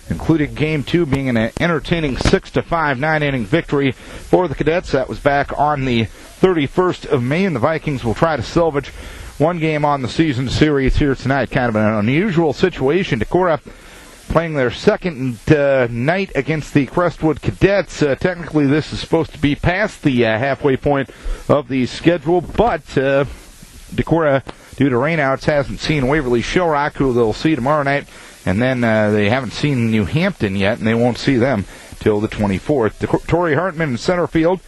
including Game 2 being an entertaining 6-5 9-inning victory for the Cadets. That was back on the 31st of May, and the Vikings will try to salvage one game on the season series here tonight. Kind of an unusual situation. Decorah playing their second night against the Crestwood Cadets. Technically, this is supposed to be past the halfway point of the schedule, but Decorah, due to rainouts, hasn't seen Waverly Shellrock, who they'll see tomorrow night, and then they haven't seen New Hampton yet, and they won't see them till the 24th. Tori Hartman in center field,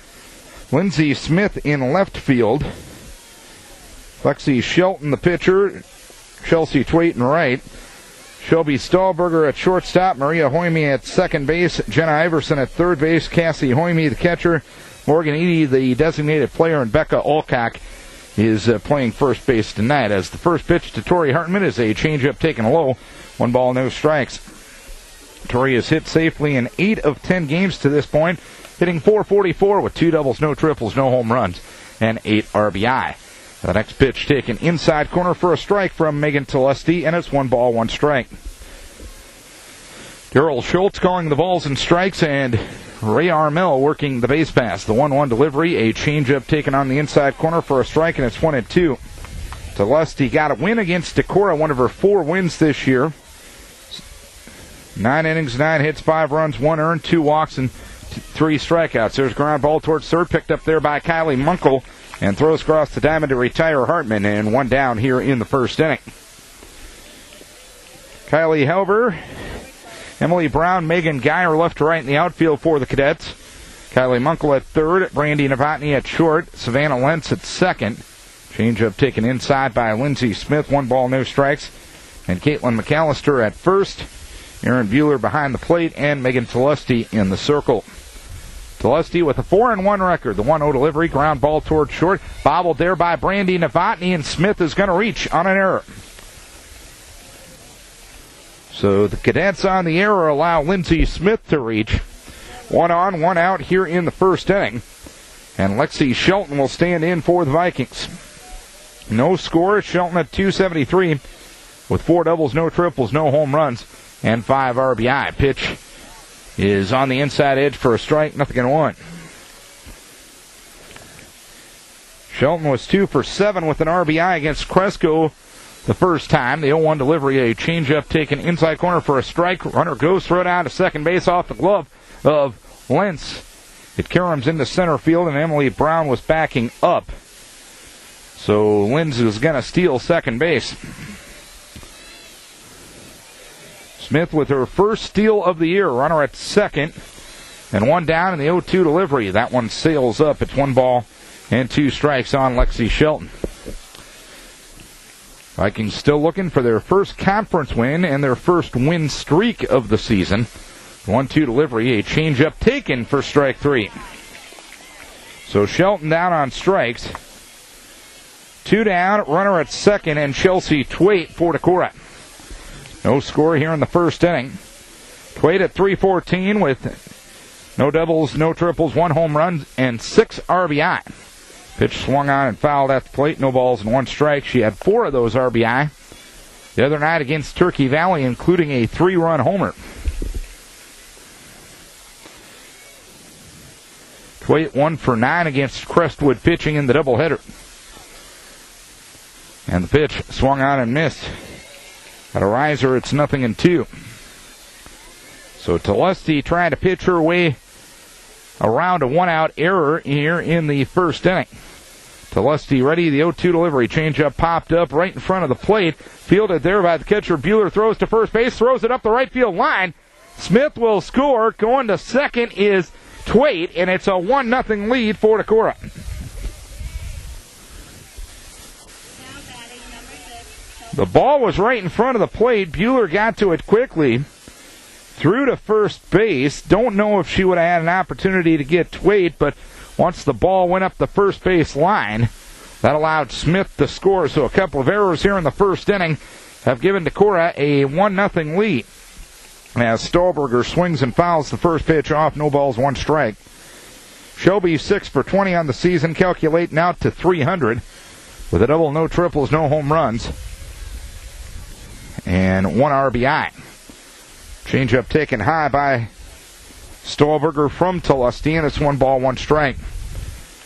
Lindsey Smith in left field, Lexi Shelton, the pitcher, Chelsea Twait in right, Shelby Stahlberger at shortstop, Maria Hoyme at second base, Jenna Iverson at third base, Cassie Hoyme, the catcher, Morgan Eady, the designated player, and Becca Alcock is playing first base tonight. As the first pitch to Tori Hartman is a changeup taken low, 1 ball, no strikes. Tori has hit safely in 8 of 10 games to this point, hitting .444 with 2 doubles, no triples, no home runs, and 8 RBI. The next pitch taken inside corner for a strike from Megan Telesti, and it's 1 ball, 1 strike. Daryl Schultz calling the balls and strikes, and Ray Armel working the base pass. The 1-1 delivery, a changeup taken on the inside corner for a strike, and it's 1-2. Telesti got a win against Decorah, one of her 4 wins this year. 9 innings, 9 hits, 5 runs, 1 earned, 2 walks, and 3 strikeouts. There's a ground ball towards third, picked up there by Kylie Munkle, and throws across the diamond to retire Hartman, and 1 down here in the first inning. Kylie Helber, Emily Brown, Megan Geyer left to right in the outfield for the Cadets. Kylie Munkle at third, Brandy Novotny at short, Savannah Lentz at second. Changeup taken inside by Lindsey Smith, 1 ball, no strikes. And Caitlin McAllister at first, Aaron Bueller behind the plate, and Megan Telesti in the circle. Telesti with a 4-1 record. The 1-0 delivery, ground ball toward short. Bobbled there by Brandy Novotny, and Smith is going to reach on an error. So the Cadets on the error allow Lindsey Smith to reach. 1 on, 1 out here in the first inning. And Lexi Shelton will stand in for the Vikings. No score. Shelton at .273 with 4 doubles, no triples, no home runs, and 5 RBI. Pitch is on the inside edge for a strike, nothing in 1. Shelton was 2 for 7 with an RBI against Cresco the first time. The 0-1 delivery, a changeup taken inside corner for a strike. Runner goes throw down to second base off the glove of Lentz. It caroms into center field, and Emily Brown was backing up. So Lentz is going to steal second base. Smith with her first steal of the year. Runner at second. And 1 down in the 0-2 delivery. That one sails up. It's 1 ball and 2 strikes on Lexi Shelton. Vikings still looking for their first conference win and their first win streak of the season. 1-2 delivery. A changeup taken for strike 3. So Shelton down on strikes. 2 down. Runner at second. And Chelsea Twait for Decorah. No score here in the first inning. Twait at .314 with no doubles, no triples, 1 home run, and 6 RBI. Pitch swung on and fouled at the plate. No balls and 1 strike. She had 4 of those RBI the other night against Turkey Valley, including a 3-run homer. Twait 1 for 9 against Crestwood pitching in the doubleheader. And the pitch swung on and missed. At a riser, it's 0-2. So Telesti trying to pitch her way around a 1-out error here in the first inning. Telesti ready, the 0-2 delivery. Changeup popped up right in front of the plate. Fielded there by the catcher. Bueller throws to first base, throws it up the right field line. Smith will score. Going to second is Twait, and it's a 1-0 lead for Decorah. The ball was right in front of the plate. Bueller got to it quickly. Threw to first base. Don't know if she would have had an opportunity to get Twait, but once the ball went up the first base line, that allowed Smith to score. So a couple of errors here in the first inning have given Decorah a 1-0 lead. As Stahlberger swings and fouls the first pitch off, no balls, 1 strike. Shelby 6 for 20 on the season, calculating out to 300 with a double, no triples, no home runs, and 1 RBI. Changeup taken high by Stolberger from Tulesti, and it's 1-1 strike.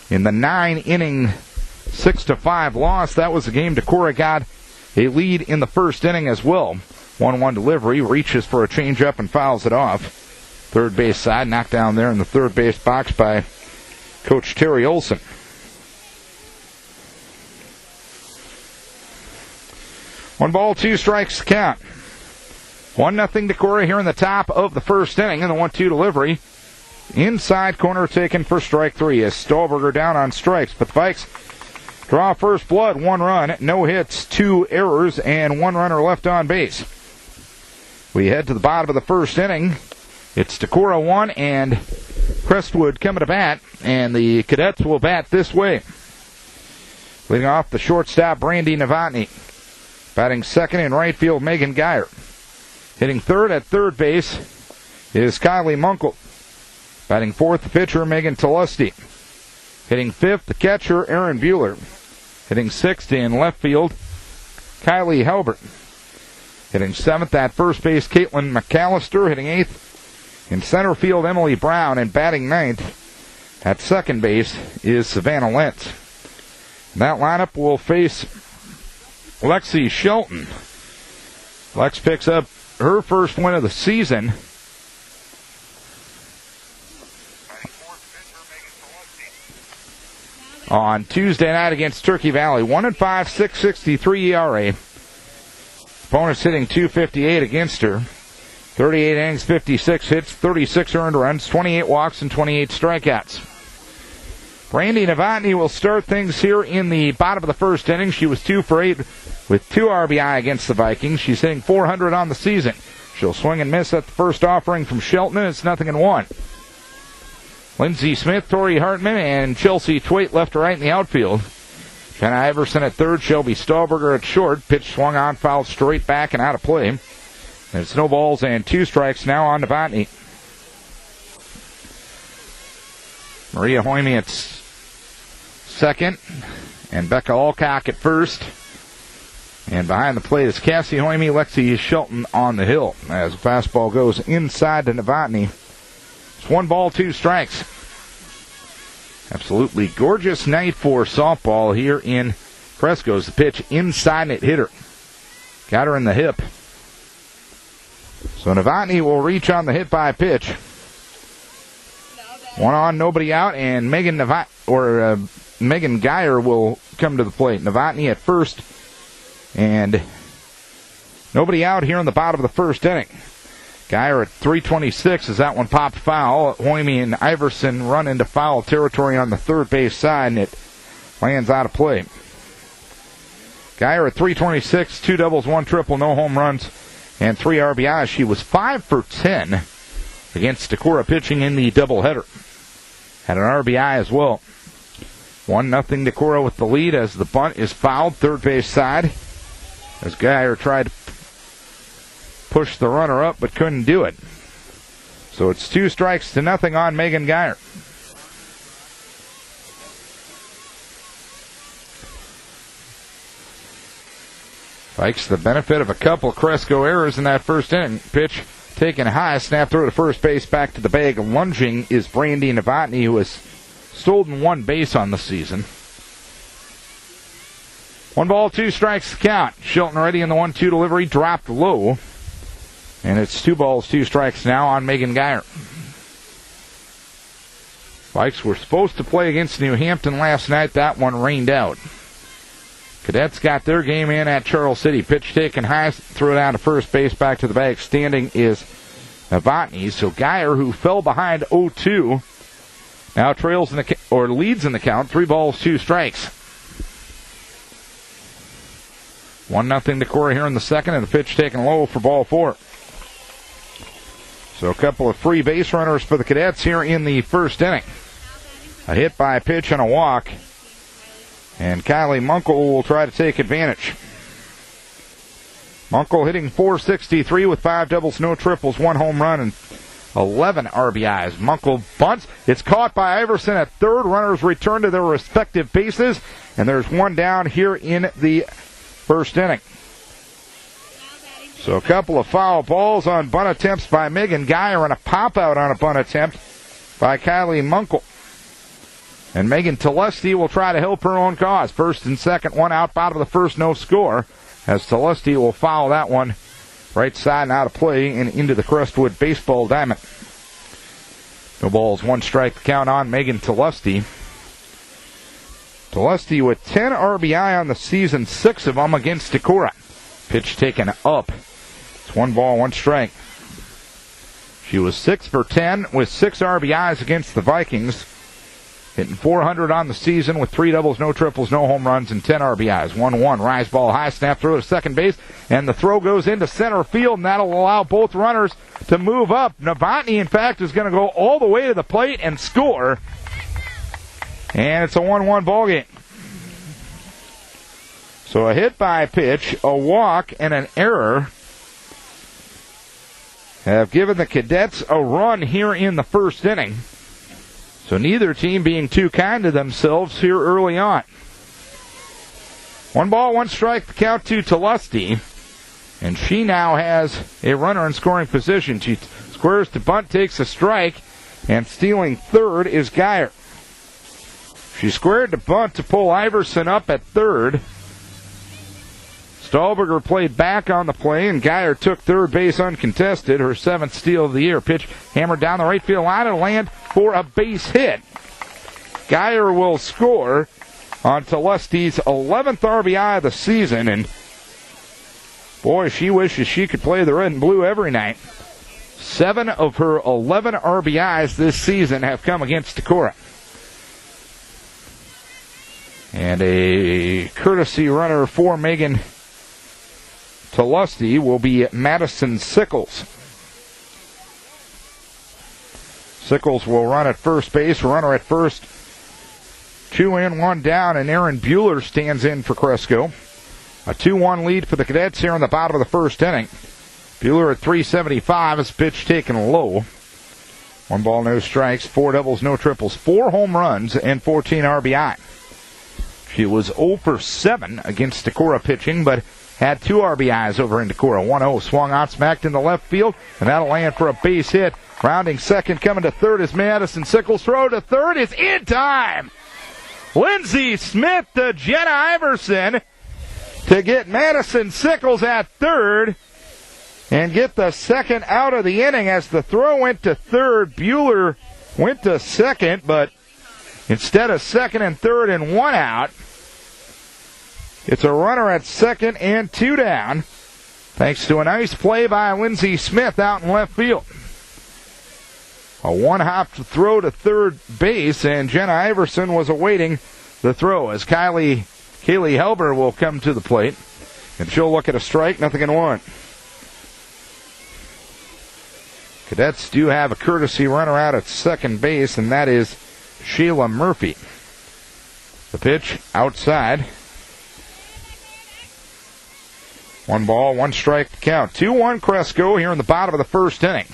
In the 9-inning 6-5 loss, that was the game. Decorah got a lead in the first inning as well. 1-1 delivery, reaches for a changeup and fouls it off. Third base side, knocked down there in the third base box by Coach Terry Olson. 1-2 strikes count. 1-0 Decorah here in the top of the first inning, and the 1-2 delivery. Inside corner taken for strike 3 as Stolberger down on strikes. But the Vikes draw first blood, 1 run, no hits, 2 errors, and 1 runner left on base. We head to the bottom of the first inning. It's Decorah 1 and Crestwood coming to bat, and the Cadets will bat this way. Leading off the shortstop, Brandy Novotny. Batting second in right field, Megan Geyer. Hitting third at third base is Kylie Munkle. Batting fourth, the pitcher, Megan Tulesti. Hitting fifth, the catcher, Aaron Bueller. Hitting sixth in left field, Kylie Halbert. Hitting seventh at first base, Caitlin McAllister. Hitting eighth in center field, Emily Brown. And batting ninth at second base is Savannah Lentz. And that lineup will face Lexi Shelton. Lex picks up her first win of the season. On Tuesday night against Turkey Valley. 1-5, 6.63 ERA. Opponents hitting .258 against her. 38 innings, 56 hits, 36 earned runs, 28 walks, and 28 strikeouts. Brandy Novotny will start things here in the bottom of the first inning. She was 2 for 8 with 2 RBI against the Vikings. She's hitting .400 on the season. She'll swing and miss at the first offering from Shelton, and it's 0-1. Lindsey Smith, Tori Hartman, and Chelsea Twait left to right in the outfield. Jenna Iverson at third, Shelby Stolberger at short. Pitch swung on, fouled straight back and out of play. And it's no balls and 2 strikes now on Novotny. Maria Hoyme at second, and Becca Alcock at first. And behind the plate is Cassie Hoyme, Lexi Shelton on the hill. As the fastball goes inside to Novotny. It's 1-2 strikes. Absolutely gorgeous night for softball here in Fresco's. The pitch inside and it hit her. Got her in the hip. So Novotny will reach on the hit by pitch. 1 on, nobody out, and Megan Geyer will come to the plate. Novotny at first, and nobody out here in the bottom of the first inning. Geyer at 326 as that one popped foul. Hoyme and Iverson run into foul territory on the third base side, and it lands out of play. Geyer at 326, 2 doubles, 1 triple, no home runs, and 3 RBIs. She was 5 for 10 against Decorah pitching in the doubleheader. Had an RBI as well. 1-0 Decorah with the lead as the bunt is fouled, third base side. As Geyer tried to push the runner up but couldn't do it. So it's 2 strikes to nothing on Megan Geyer. Vikes the benefit of a couple Cresco errors in that first inning. Pitch taken high, snap through to first base, back to the bag. Lunging is Brandy Novotny, who has stolen 1 base on the season. 1-2 strikes the count. Shelton ready in the 1-2 delivery, dropped low. And it's 2-2 strikes now on Megan Geyer. Vikes were supposed to play against New Hampton last night. That one rained out. Cadets got their game in at Charles City. Pitch taken high, threw it out to first base, back to the bag. Standing is Novotny. So Geyer, who fell behind 0-2, now trails in the leads in the count. 3-2 strikes. 1-0 Decorah here in the second, and the pitch taken low for ball 4. So a couple of free base runners for the Cadets here in the first inning. A hit by a pitch and a walk. And Kylie Munkle will try to take advantage. Munkle hitting .463 with 5 doubles, no triples, 1 home run, and 11 RBIs. Munkle bunts. It's caught by Iverson at third. Runners return to their respective bases. And there's 1 down here in the first inning. So a couple of foul balls on bunt attempts by Megan Geyer and a pop-out on a bunt attempt by Kylie Munkel. And Megan Telesti will try to help her own cause. First and second, one out, bottom of the first, no score. As Telesti will foul that one right side and out of play and into the Crestwood baseball diamond. No balls, one strike to count on Megan Telesti. Telesti with 10 RBI on the season, 6 of them against Decorah. Pitch taken up. It's 1 ball, 1 strike. She was 6 for 10 with 6 RBIs against the Vikings. Hitting .400 on the season with 3 doubles, no triples, no home runs, and 10 RBIs. 1-1, rise ball high, snap throw to second base, and the throw goes into center field, and that'll allow both runners to move up. Novotny, in fact, is going to go all the way to the plate and score. And it's a 1-1 ball game. So a hit by pitch, a walk, and an error have given the Cadets a run here in the first inning. So neither team being too kind to themselves here early on. 1 ball, 1 strike, the count to Telesti. And she now has a runner in scoring position. She squares to bunt, takes a strike, and stealing third is Geyer. She squared to bunt to pull Iverson up at third. Stahlberger played back on the play, and Geyer took third base uncontested, her 7th steal of the year. Pitch hammered down the right field line and land for a base hit. Geyer will score on Telesti's 11th RBI of the season, and boy, she wishes she could play the red and blue every night. 7 of her 11 RBIs this season have come against Decorah. And a courtesy runner for Megan Telesti will be Madison Sickles. Sickles will run at first base, runner at first. 2 in, 1 down, and Aaron Bueller stands in for Cresco. A 2-1 lead for the Cadets here in the bottom of the first inning. Bueller at 375 is pitch taken low. 1 ball, no strikes, 4 doubles, no triples, 4 home runs, and 14 RBI. She was 0 for 7 against Decorah pitching, but had 2 RBIs over in Decorah. 1-0 swung out, smacked in the left field, and that'll land for a base hit. Rounding second, coming to third is Madison Sickles. Throw to third is in time. Lindsey Smith to Jenna Iverson to get Madison Sickles at third and get the second out of the inning. As the throw went to third, Bueller went to second, but instead of second and third and 1 out, it's a runner at second and 2 down, thanks to a nice play by Lindsey Smith out in left field. A 1-hop throw to third base, and Jenna Iverson was awaiting the throw as Kaylee Helber will come to the plate, and she'll look at a strike, 0-1. Cadets do have a courtesy runner out at second base, and that is Sheila Murphy. The pitch outside. 1 ball, 1 strike to count. 2-1 Cresco here in the bottom of the first inning.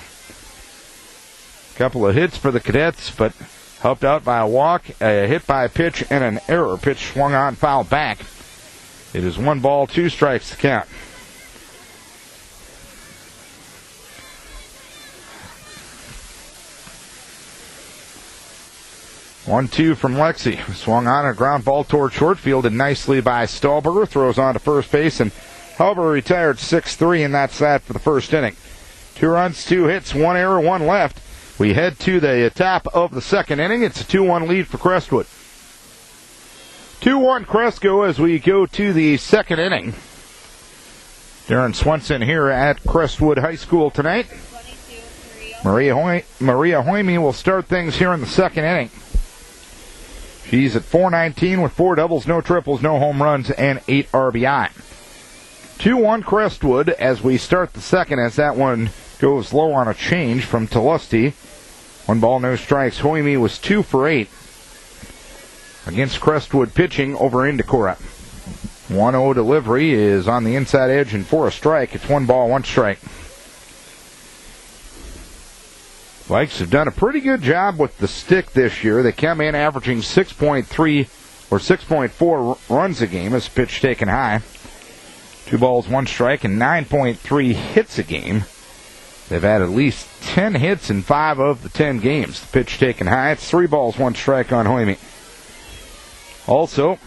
Couple of hits for the Cadets, but helped out by a walk, a hit by a pitch, and an error. Pitch swung on, foul back. It is 1 ball, 2 strikes to count. One-two from Lexi. Swung on a ground ball toward short, fielded nicely by Stahlberger. Throws on to first base, and Helber retired 6-3, and that's that for the first inning. 2 runs, 2 hits, 1 error, 1 left. We head to the top of the second inning. It's a 2-1 lead for Crestwood. 2-1 Cresco as we go to the second inning. Darren Swenson here at Crestwood High School tonight. Maria Hoyme will start things here in the second inning. She's at .419 with 4 doubles, no triples, no home runs, and 8 RBI. 2-1 Crestwood as we start the second, as that one goes low on a change from Telesti. 1 ball, no strikes. Hoyme was 2 for 8 against Crestwood pitching over in Decorah. 1-0 delivery is on the inside edge and for a strike. It's 1 ball, 1 strike. Vikes have done a pretty good job with the stick this year. They come in averaging 6.3 or 6.4 runs a game as pitch taken high. 2 balls, 1 strike, and 9.3 hits a game. They've had at least 10 hits in 5 of the 10 games. The pitch taken high. It's 3 balls, 1 strike on Hoyme. Also,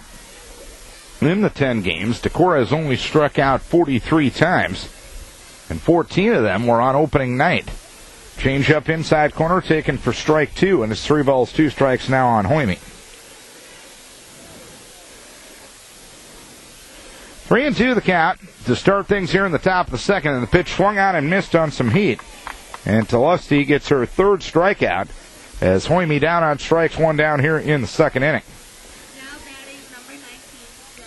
in the 10 games, Decorah has only struck out 43 times, and 14 of them were on opening night. Change up inside corner taken for strike 2, and it's 3 balls, 2 strikes now on Hoyme. 3-2 the count to start things here in the top of the second, and the pitch swung out and missed on some heat. And Telusty gets her 3rd strikeout as Hoyme down on strikes, 1 down here in the second inning.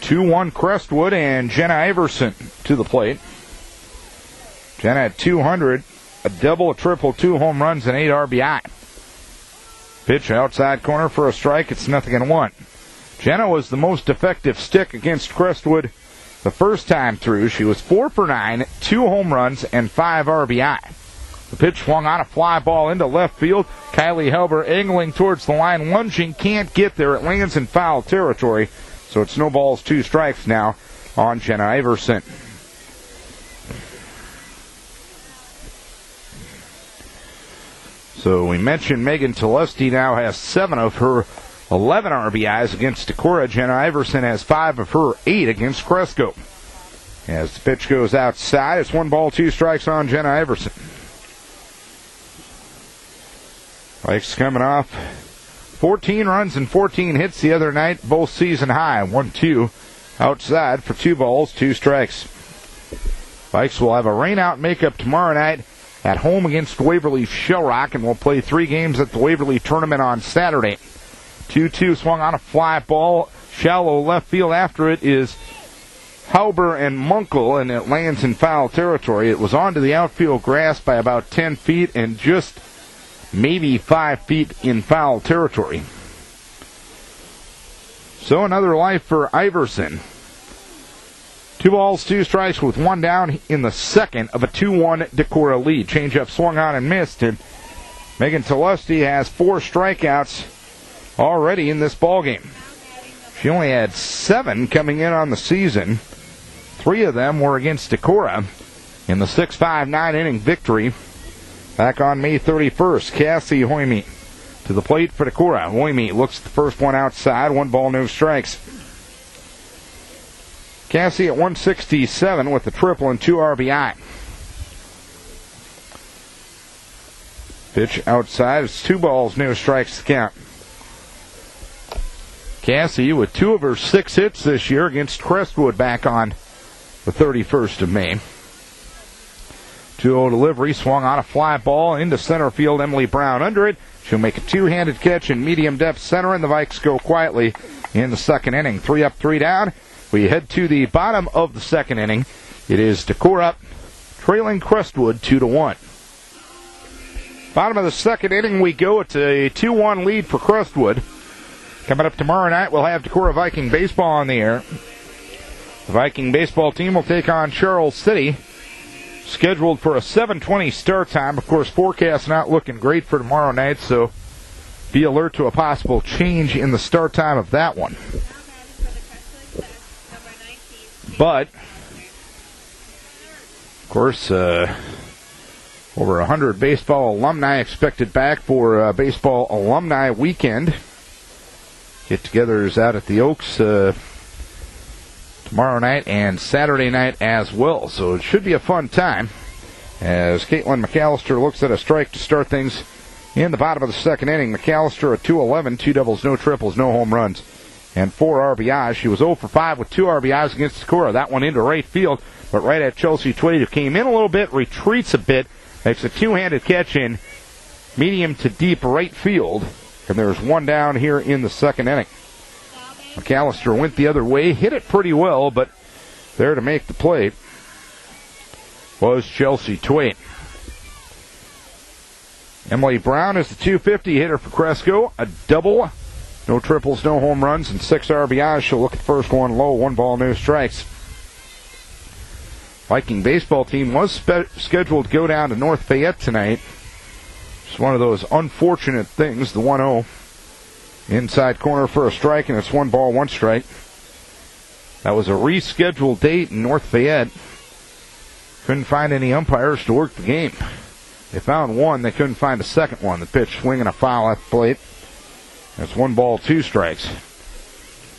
2-1 Crestwood and Jenna Iverson to the plate. Jenna at 200, a double, a triple, 2 home runs, and 8 RBI. Pitch outside corner for a strike. It's 0-1. Jenna was the most effective stick against Crestwood the first time through. She was 4 for 9, 2 home runs, and 5 RBI. The pitch swung on a fly ball into left field. Kylie Helber angling towards the line, lunging, can't get there. It lands in foul territory. So it's no balls, 2 strikes now on Jenna Iverson. So we mentioned Megan Telusty now has 7 of her 11 RBIs against Decorah. Jenna Iverson has 5 of her 8 against Cresco. As the pitch goes outside, it's 1 ball, 2 strikes on Jenna Iverson. Vikes coming off 14 runs and 14 hits the other night, both season high. 1-2 outside for 2 balls, 2 strikes. Vikes will have a rainout makeup tomorrow night at home against Waverly Shellrock, and will play 3 games at the Waverly tournament on Saturday. 2-2 swung on a fly ball, shallow left field. After it is Hauber and Munkel, and it lands in foul territory. It was onto the outfield grass by about 10 feet and just maybe 5 feet in foul territory. So another life for Iverson. 2 balls, 2 strikes with 1 down in the second of a 2-1 Decorah lead. Changeup swung on and missed, and Megan Telusty has 4 strikeouts already in this ballgame. She only had 7 coming in on the season. 3 of them were against Decorah in the 6-5 9-inning victory back on May 31st. Cassie Hoyme to the plate for Decorah. Hoyme looks at the first one outside. 1 ball, no strikes. Cassie at 167 with the triple and 2 RBI. Pitch outside. It's 2 balls, no strikes to count. Cassie with 2 of her 6 hits this year against Crestwood back on the 31st of May. 2-0 delivery, swung on a fly ball into center field. Emily Brown under it. She'll make a 2-handed catch in medium depth center, and the Vikes go quietly in the second inning. 3 up, 3 down. We head to the bottom of the second inning. It is Decorah trailing Crestwood 2-1. Bottom of the second inning we go. It's a 2-1 lead for Crestwood. Coming up tomorrow night, we'll have Decorah Viking baseball on the air. The Viking baseball team will take on Charles City, scheduled for a 7:20 start time. Of course, forecast not looking great for tomorrow night, so be alert to a possible change in the start time of that one. But, of course, over 100 baseball alumni expected back for baseball alumni weekend. Get-togethers out at the Oaks tomorrow night and Saturday night as well. So it should be a fun time as Caitlin McAllister looks at a strike to start things in the bottom of the second inning. McAllister at 211, 2 doubles, no triples, no home runs, and 4 RBIs. She was 0 for 5 with 2 RBIs against Decorah. That one into right field, but right at Chelsea Twade, who came in a little bit, retreats a bit, makes a 2-handed catch in medium to deep right field, and there's 1 down here in the second inning. McAllister went the other way, hit it pretty well, but there to make the play was Chelsea Twade. Emily Brown is the 250 hitter for Cresco. A double, no triples, no home runs, and 6 RBIs. She'll look at the first one low, 1 ball, no strikes. Viking baseball team was scheduled to go down to North Fayette tonight. It's one of those unfortunate things, the 1-0. Inside corner for a strike, and it's 1 ball, 1 strike. That was a rescheduled date in North Fayette. Couldn't find any umpires to work the game. They found one. They couldn't find a second one. The pitch swinging a foul at the plate. That's 1 ball, 2 strikes.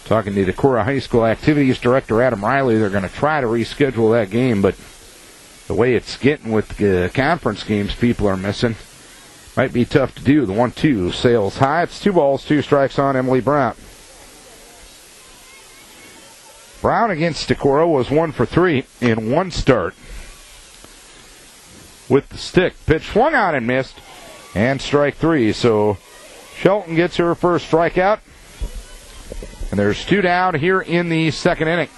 Talking to Decorah High School Activities Director Adam Riley, they're going to try to reschedule that game, but the way it's getting with the conference games people are missing, might be tough to do. The 1-2 sails high. It's 2 balls, 2 strikes on Emily Brown. Brown against Decorah was 1 for 3 in 1 start. With the stick, pitch swung on and missed, and strike 3. So Shelton gets her first strikeout, and there's 2 down here in the second inning.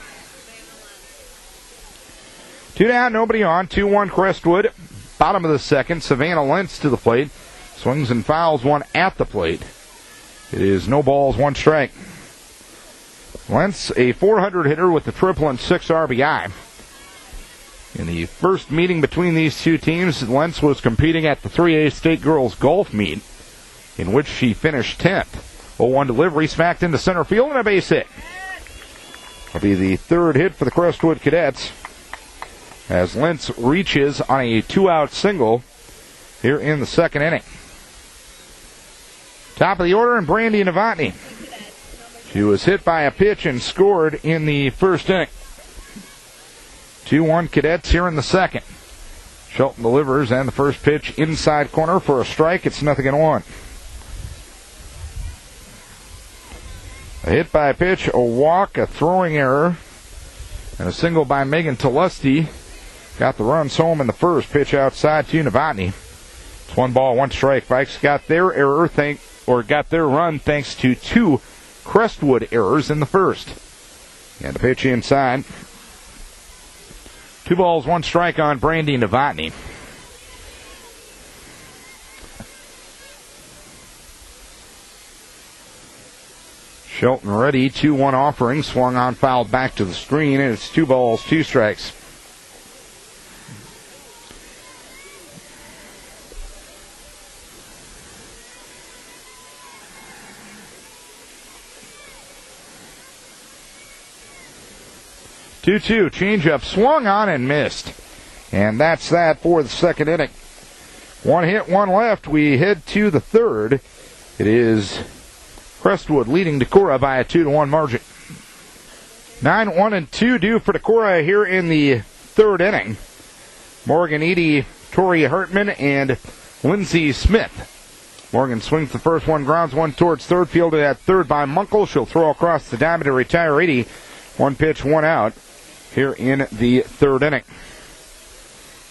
2 down, nobody on. 2-1 Crestwood. Bottom of the second, Savannah Lentz to the plate. Swings and fouls one at the plate. It is no balls, 1 strike. Lentz, a .400 hitter with the triple and 6 RBI. In the first meeting between these two teams, Lentz was competing at the 3A State Girls Golf Meet, in which she finished 10th. 0-1 delivery, smacked into center field, and a base hit. Will be the 3rd hit for the Crestwood Cadets, as Lentz reaches on a 2-out single here in the second inning. Top of the order, and Brandy Novotny. She was hit by a pitch and scored in the first inning. 2-1 Cadets here in the second. Shelton delivers, and the first pitch inside corner for a strike. It's 0-1. A hit by a pitch, a walk, a throwing error, and a single by Megan Telesti. Got the runs home in the first. Pitch outside to Novotny. It's 1 ball, 1 strike. Vikes got their error got their run thanks to 2 Crestwood errors in the first. And the pitch inside. 2 balls, 1 strike on Brandy Novotny. Shelton ready. 2-1 offering. Swung on, fouled back to the screen, and it's 2 balls, 2 strikes. Two-two, changeup swung on and missed. And that's that for the second inning. 1 hit, 1 left. We head to the third. It is Crestwood leading Decorah by a 2-1 margin. 9-1-2 due for Decorah here in the third inning. Morgan Eady, Tori Hartman, and Lindsey Smith. Morgan swings the first one, grounds one towards third, fielded at third by Munkle. She'll throw across the diamond to retire Eady. 1 pitch, 1 out here in the third inning.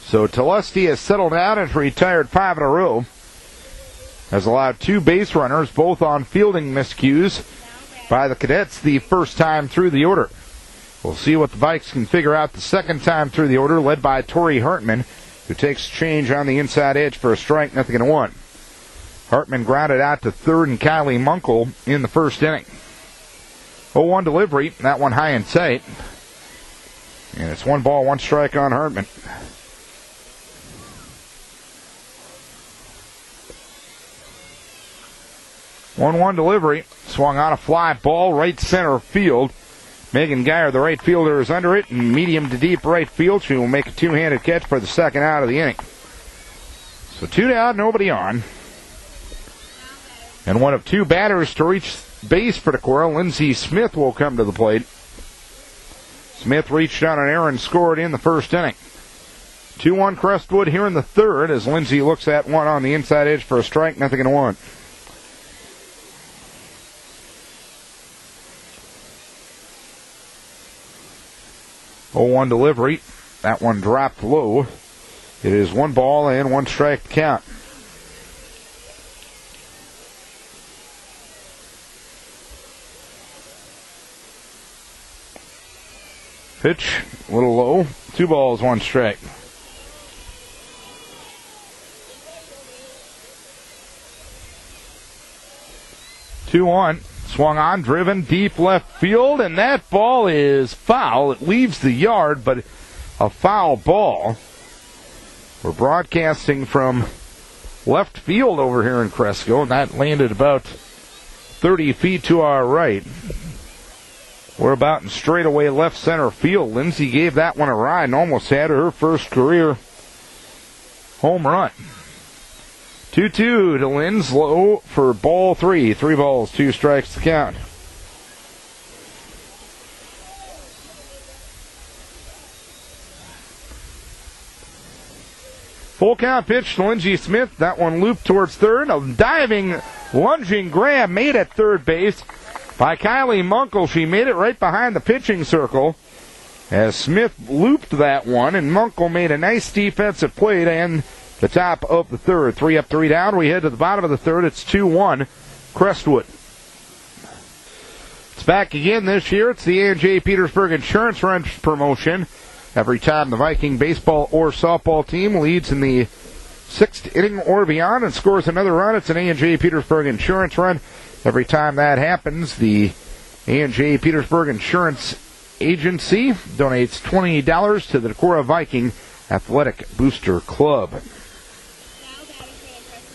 So Telesti has settled down and retired 5 in a row. Has allowed 2 base runners, both on fielding miscues by the Cadets the first time through the order. We'll see what the Vikes can figure out the second time through the order, led by Tori Hartman, who takes change on the inside edge for a strike, 0-1. Hartman grounded out to third, and Kylie Munkle in the first inning. 0-1 delivery, that one high and tight. And it's 1 ball, 1 strike on Hartman. 1-1 delivery. Swung on a fly ball, right center field. Megan Geyer, the right fielder, is under it. And medium to deep right field. She will make a 2-handed catch for the second out of the inning. So 2 down, nobody on. And one of 2 batters to reach base for Decorah. Lindsey Smith will come to the plate. Smith reached on an error and scored in the first inning. 2-1 Crestwood here in the third as Lindsey looks at one on the inside edge for a strike, 0-1. Oh, 0-1 delivery. That one dropped low. It is 1 ball and 1 strike to count. Pitch, a little low. 2 balls, 1 strike. Two-1. Swung on, driven deep left field, and that ball is foul. It leaves the yard, but a foul ball. We're broadcasting from left field over here in Cresco, and that landed about 30 feet to our right. We're about in straightaway left center field. Lindsay gave that one a ride and almost had her first career home run. 2-2 to Linz, low for ball 3. 3 balls, 2 strikes to count. Full count pitch to Lindsay Smith. That one looped towards third. A diving, lunging grab made at third base by Kylie Munkle. She made it right behind the pitching circle as Smith looped that one, and Munkle made a nice defensive play to end the top of the third. 3 up, 3 down. We head to the bottom of the third. It's 2-1 Crestwood. It's back again this year. It's the A&J Petersburg Insurance Run promotion. Every time the Viking baseball or softball team leads in the 6th inning or beyond and scores another run, it's an A&J Petersburg Insurance Run. Every time that happens, the A&J Petersburg Insurance Agency donates $20 to the Decorah Viking Athletic Booster Club.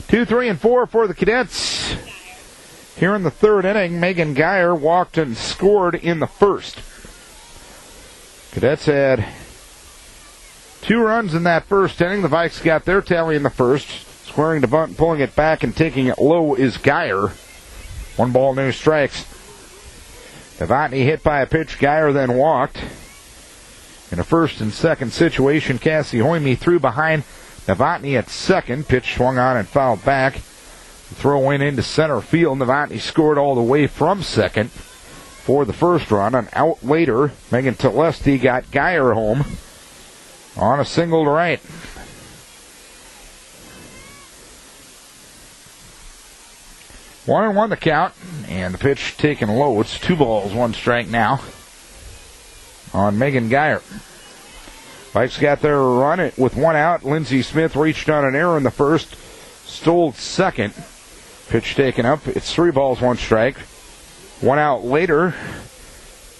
2, 3, and 4 for the Cadets. Here in the third inning, Megan Geyer walked and scored in the first. Cadets had 2 runs in that first inning. The Vikes got their tally in the first. Squaring to bunt, pulling it back and taking it low is Geyer. 1 ball, no strikes. Novotny hit by a pitch. Geyer then walked. In a first and second situation, Cassie Hoyme threw behind Novotny at second. Pitch swung on and fouled back. The throw went into center field. Novotny scored all the way from second for the first run. An out later, Megan Telesti got Geyer home on a single to right. One and 1 the count, and the pitch taken low. It's 2 balls, 1 strike now on Megan Geyer. Vikes got their run with 1 out. Lindsay Smith reached on an error in the first, stole second. Pitch taken up. It's 3 balls, 1 strike. 1 out later,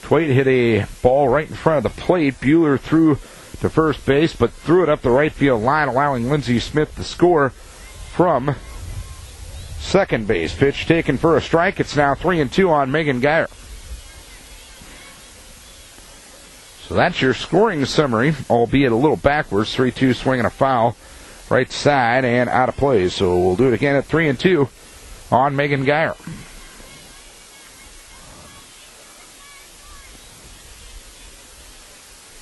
Twait hit a ball right in front of the plate. Bueller threw to first base, but threw it up the right field line, allowing Lindsay Smith to score from second base. Pitch taken for a strike. It's now 3-2 on Megan Geyer. So that's your scoring summary, albeit a little backwards. 3-2 swing and a foul. Right side and out of play. So we'll do it again at 3-2 on Megan Geyer.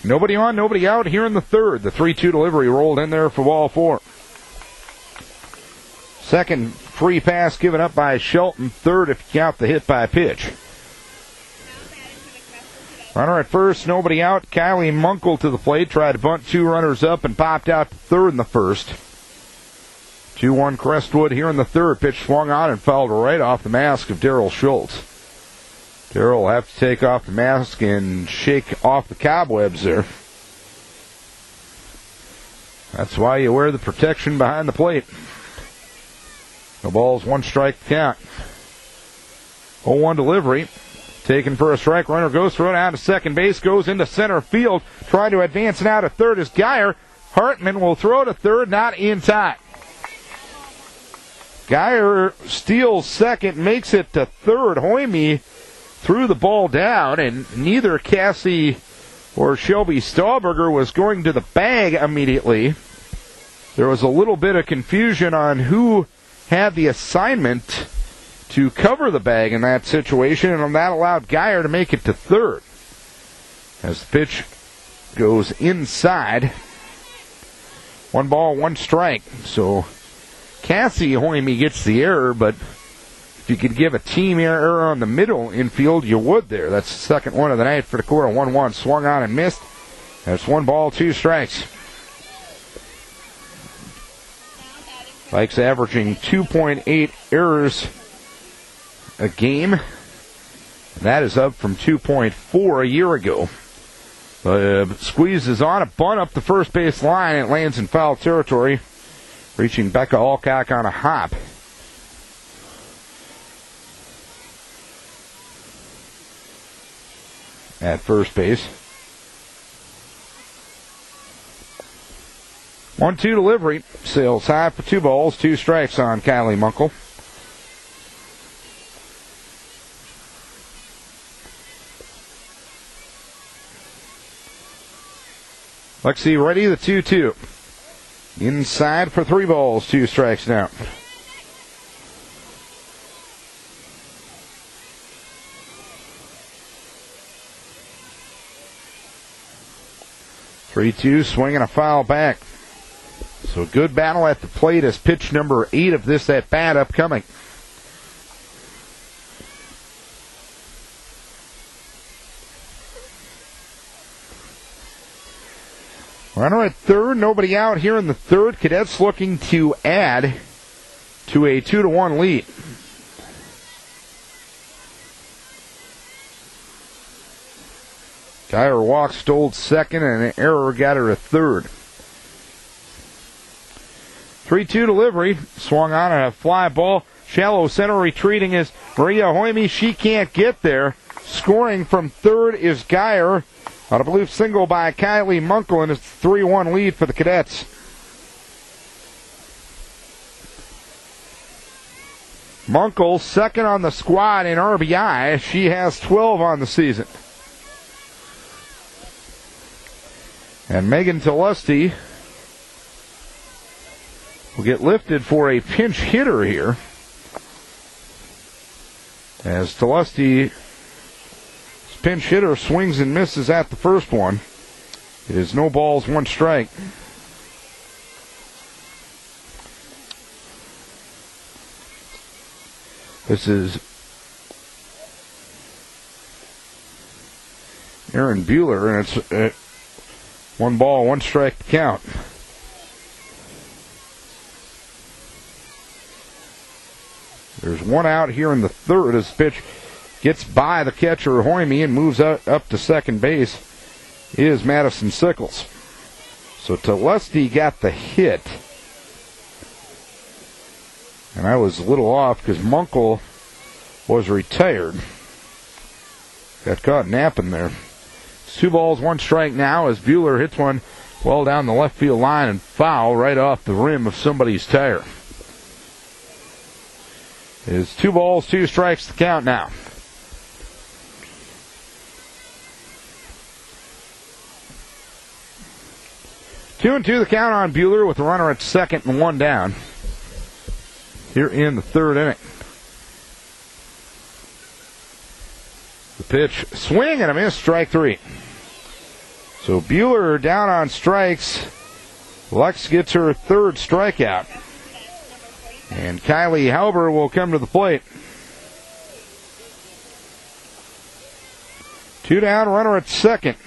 Nobody on, nobody out here in the third. The 3-2 delivery rolled in there for ball 4. Second free pass given up by Shelton. Third if you count the hit by pitch. Runner at first, nobody out. Kylie Munkle to the plate. Tried to bunt 2 runners up and popped out to third in the first. 2-1 Crestwood here in the third. Pitch swung on and fouled right off the mask of Daryl Schultz. Daryl will have to take off the mask and shake off the cobwebs there. That's why you wear the protection behind the plate. No balls, 1 strike to count. 0-1 delivery. Taken for a strike. Runner goes thrown out to second base. Goes into center field. Trying to advance now to third is Geyer. Hartman will throw to third. Not in time. Geyer steals second. Makes it to third. Hoyme threw the ball down, and neither Cassie or Shelby Stahlberger was going to the bag immediately. There was a little bit of confusion on who had the assignment to cover the bag in that situation, and that allowed Geyer to make it to third. As the pitch goes inside. 1 ball, 1 strike. So Cassie Hoyme gets the error, but if you could give a team error on the middle infield, you would there. That's the second one of the night for Decorah. 1-1 swung on and missed. That's 1 ball, 2 strikes. Vikes averaging 2.8 errors a game. That is up from 2.4 a year ago. Squeezes on a bunt up the first base line. It lands in foul territory, reaching Becca Alcock on a hop. At first base. 1-2 delivery. Sails high for 2 balls, 2 strikes on Kylie Munkle. Lexi ready, the 2-2. Inside for 3 balls, 2 strikes now. Three-two, swinging a foul back. So good battle at the plate as pitch number 8 of this at bat upcoming. Runner at third, nobody out here in the third. Cadets looking to add to a 2-1 lead. Geyer walks, stole second, and an error got her a third. 3-2 delivery, swung on a fly ball. Shallow center retreating is Maria Hoime. She can't get there. Scoring from third is Geyer. On a blue single by Kylie Munkle, and it's a 3-1 lead for the Cadets. Munkle second on the squad in RBI. She has 12 on the season. And Megan Telesti will get lifted for a pinch hitter here. As Telesti, pinch hitter, swings and misses at the first one. It is no balls, 1 strike. This is Aaron Bueller, and it's 1 ball, 1 strike to count. There's 1 out here in the third as pitch gets by the catcher, Hoime, and moves up to second base is Madison Sickles. So Telesti got the hit. And I was a little off because Munkle was retired. Got caught napping there. It's 2 balls, 1 strike now as Bueller hits one well down the left field line and foul right off the rim of somebody's tire. It's 2 balls, 2 strikes to count now. 2-2 the count on Bueller with a runner at second and 1 down here in the third inning. The pitch, swing and a miss, strike 3. So Bueller down on strikes. Lex gets her third strikeout. And Kylie Halber will come to the plate. 2 down, runner at second.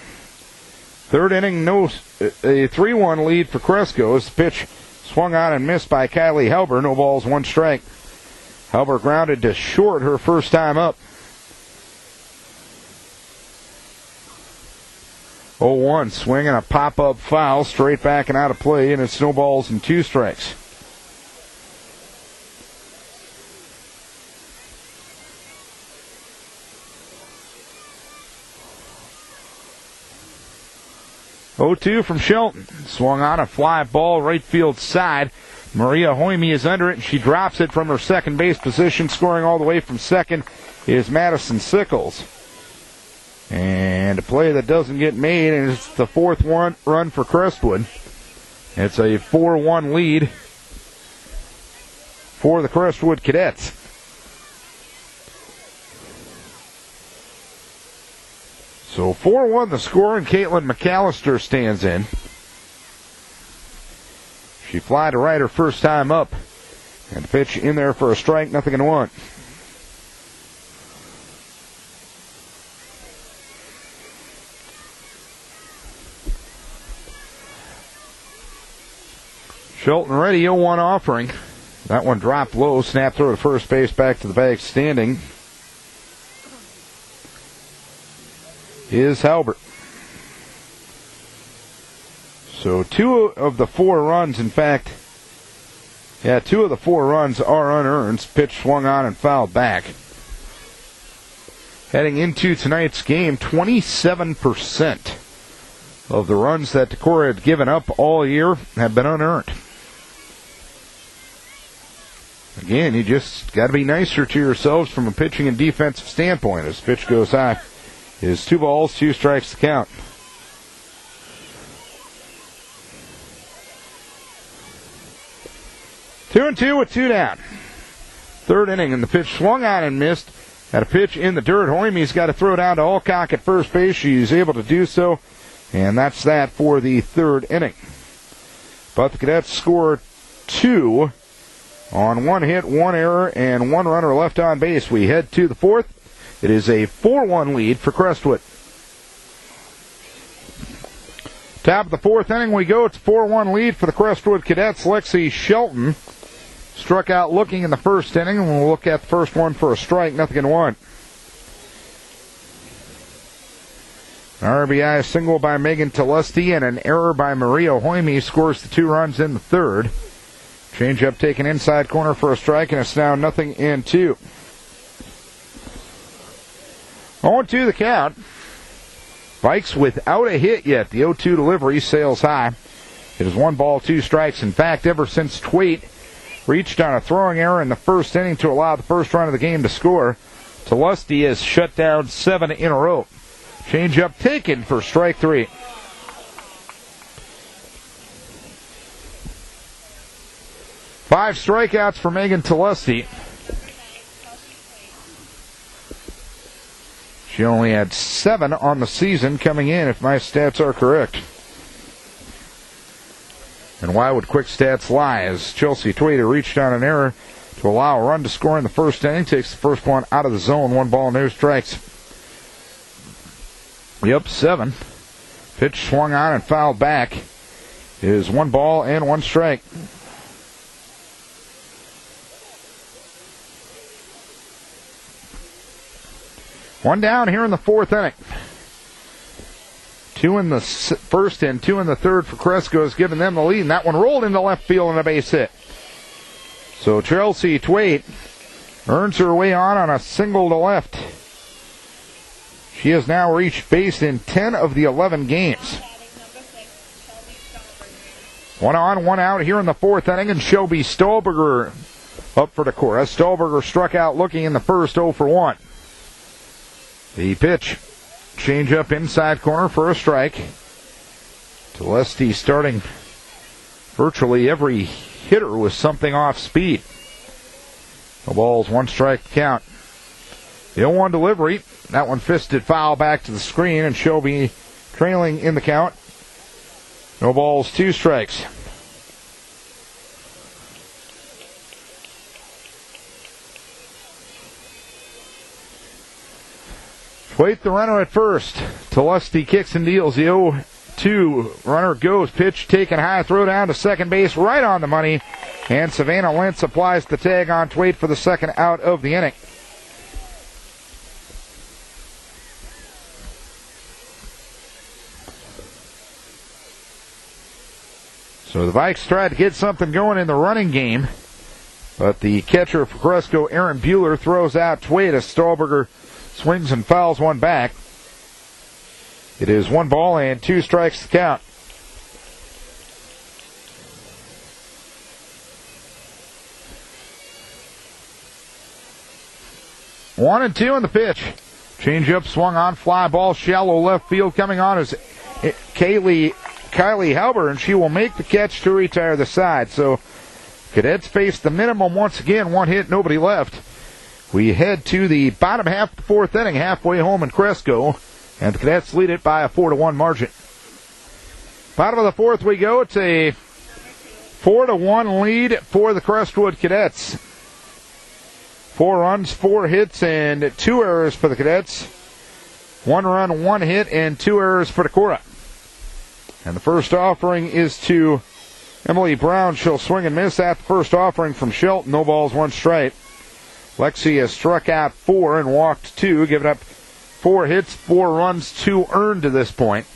Third inning, a 3-1 lead for Cresco as the pitch swung on and missed by Kylie Halber. No balls, 1 strike. Halber grounded to short her first time up. 0-1, swinging a pop-up foul, straight back and out of play, and it's no balls and 2 strikes. Oh-2 from Shelton. Swung on a fly ball right field side. Maria Hoime is under it, and she drops it from her second base position. Scoring all the way from second is Madison Sickles. And a play that doesn't get made, and it's the 4th run for Crestwood. It's a 4-1 lead for the Crestwood Cadets. So 4-1 the score, and Caitlin McAllister stands in. She fly to right her first time up. And the pitch in there for a strike, 0-1. Shelton ready, 0-1 offering. That one dropped low, snap throw to first base, back to the bag standing is Halbert. So 2 of the 4 runs, in fact, 2 of the 4 runs are unearned. Pitch swung on and fouled back. Heading into tonight's game, 27% of the runs that Decorah had given up all year have been unearned. Again, you just got to be nicer to yourselves from a pitching and defensive standpoint. As pitch goes high, is 2 balls, 2 strikes to count. 2-2 with 2 down. Third inning, and the pitch swung on and missed. Had a pitch in the dirt. Hoymie's got to throw down to Alcock at first base. She's able to do so, and that's that for the third inning. But the Cadets score 2 on 1 hit, 1 error, and 1 runner left on base. We head to the fourth. It is a 4-1 lead for Crestwood. Top of the fourth inning we go. It's a 4-1 lead for the Crestwood Cadets. Lexi Shelton struck out looking in the first inning, and we'll look at the first one for a strike, 0-1. An RBI single by Megan Telesti and an error by Maria Hoymie scores the 2 runs in the third. Changeup taken inside corner for a strike, and it's now 0-2. 0-2 the count. Vikes without a hit yet. The 0-2 delivery sails high. It is 1 ball, 2 strikes. In fact, ever since Twait reached on a throwing error in the first inning to allow the first run of the game to score, Telesti has shut down 7 in a row. Changeup taken for strike 3. Five strikeouts for Megan Telesti. She only had 7 on the season coming in, if my stats are correct. And why would quick stats lie? As Chelsea Twaiter reached on an error to allow a run to score in the first inning, takes the first one out of the zone. 1 ball, no strikes. Yep, 7. Pitch swung on and fouled back. It is 1 ball and 1 strike. One down here in the fourth inning. 2 in the first and 2 in the third for Cresco has given them the lead, and that one rolled into left field and a base hit. So Chelsea Twait earns her way on a single to left. She has now reached base in 10 of the 11 games. 1 on, 1 out here in the fourth inning, and Shelby Stolberger up for Decorah. Stolberger struck out looking in the first, 0 for 1. The pitch, change up inside corner for a strike. Telesti starting virtually every hitter with something off speed. The ball's 1 strike count. The 0-1 delivery, that one fisted foul back to the screen, and Shelby trailing in the count. No balls, 2 strikes. Wait the runner at first. Telesti kicks and deals. The 0-2 runner goes. Pitch taken high. Throw down to second base. Right on the money. And Savannah Lentz applies the tag on Twait for the second out of the inning. So the Vikes tried to get something going in the running game, but the catcher for Cresco, Aaron Bueller, throws out Twait as Stolberger swings and fouls one back. It is 1 ball and 2 strikes to count. One and 2 in the pitch. Changeup swung on, fly ball, shallow left field. Coming on is Kylie Halber, and she will make the catch to retire the side. So Cadets face the minimum once again. 1 hit, nobody left. We head to the bottom half of the fourth inning, halfway home in Cresco, and the Cadets lead it by a 4-1 margin. Bottom of the fourth we go. It's a 4-1 lead for the Crestwood Cadets. 4 runs, 4 hits, and 2 errors for the Cadets. 1 run, 1 hit, and 2 errors for Decorah. And the first offering is to Emily Brown. She'll swing and miss at the first offering from Shelton. No balls, 1 strike. Lexi has struck out 4 and walked 2, giving up 4 hits, 4 runs, 2 earned to this point.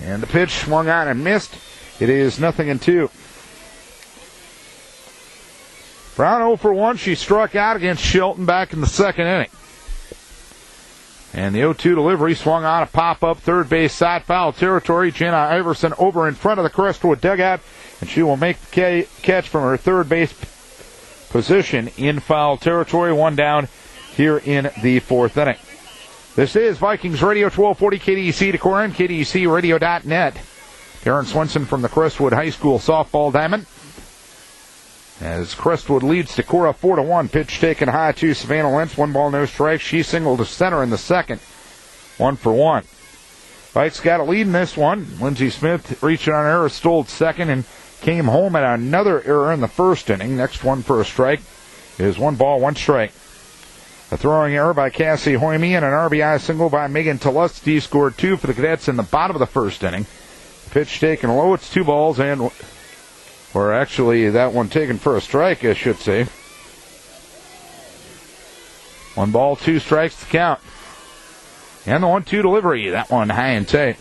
And the pitch swung on and missed. It is 0-2. Brown 0 for 1. She struck out against Shelton back in the second inning. And the 0-2 delivery swung on a pop-up third base side, foul territory. Jenna Iverson over in front of the Crestwood dugout, and she will make the catch from her third base position in foul territory. 1 down here in the fourth inning. This is Vikings Radio 1240 KDEC Decorah and KDECradio.net. Darren Swenson from the Crestwood High School softball diamond. as Crestwood leads Decorah 4-1. Pitch taken high to Savannah Lentz. 1 ball, no strike. She singled to center in the second. 1-1. Vikes got a lead in this one. Lindsey Smith reaching on error, stole second, and came home at another error in the first inning. Next one for a strike is 1 ball, 1 strike. A throwing error by Cassie Hoyme and an RBI single by Megan Telesty scored 2 for the Cadets in the bottom of the first inning. Pitch taken low. It's 2 balls and, or actually that one taken for a strike, I should say. 1 ball, 2 strikes to count. And the 1-2 delivery. That one high and tight.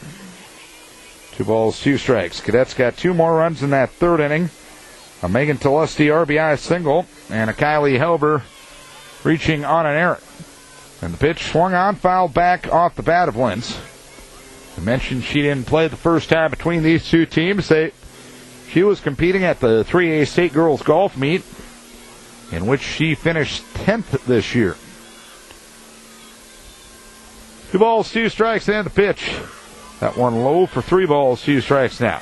2 balls, 2 strikes. Cadets got 2 more runs in that third inning. A Megan Telesty RBI single and a Kylie Helber reaching on an error. And the pitch swung on, fouled back off the bat of Lentz. I mentioned she didn't play the first time between these two teams. She was competing at the 3A State Girls Golf Meet, in which she finished 10th this year. 2 balls, 2 strikes, and the pitch. That one low for 3 balls, 2 strikes now.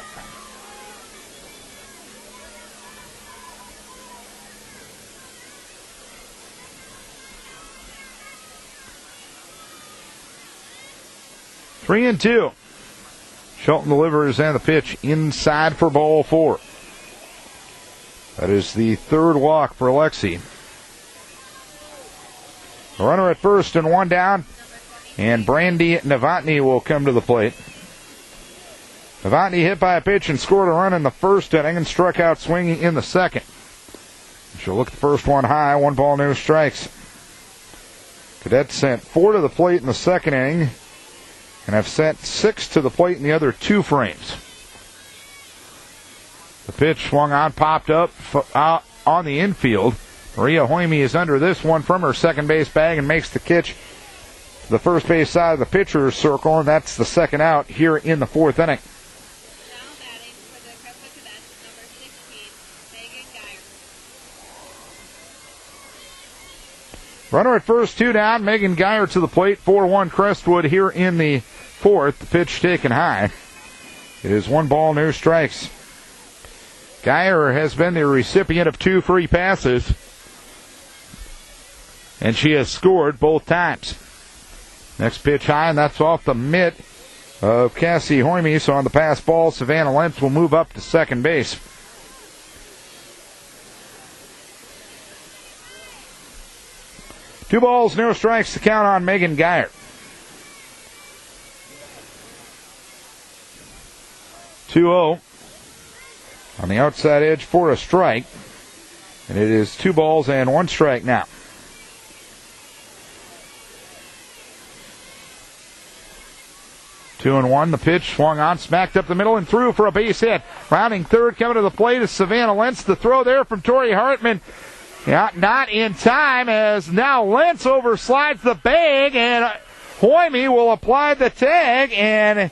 Three and 2. Shelton delivers and the pitch inside for ball 4. That is the 3rd walk for Lexi. A runner at first and 1 down. And Brandy Novotny will come to the plate. Novotny hit by a pitch and scored a run in the first inning and struck out swinging in the second. She'll look the first one high. 1 ball, no strikes. Cadets sent 4 to the plate in the second inning and have sent 6 to the plate in the other 2 frames. The pitch swung on, popped up out on the infield. Maria Hoyme is under this one from her second base bag and makes the catch to the first base side of the pitcher's circle, and that's the second out here in the 4th inning. Now batting for the Crestwood Cadets, number 16, Megan Geyer. Runner at first, 2 down. Megan Geyer to the plate. 4-1 Crestwood here in the 4th. The pitch taken high. It is 1 ball, no strikes. Geyer has been the recipient of 2 free passes, and she has scored both times. Next pitch high, and that's off the mitt of Cassie Hoyme. So on the pass ball, Savannah Lentz will move up to second base. Two balls, no strikes to count on Megan Geyer. 2-0 on the outside edge for a strike. And it is 2 balls and 1 strike now. 2-1. The pitch swung on, smacked up the middle and through for a base hit. Rounding third, coming to the plate is Savannah Lentz. The throw there from Tori Hartman. Yeah, not in time, as now Lentz overslides the bag, and Hoyme will apply the tag, and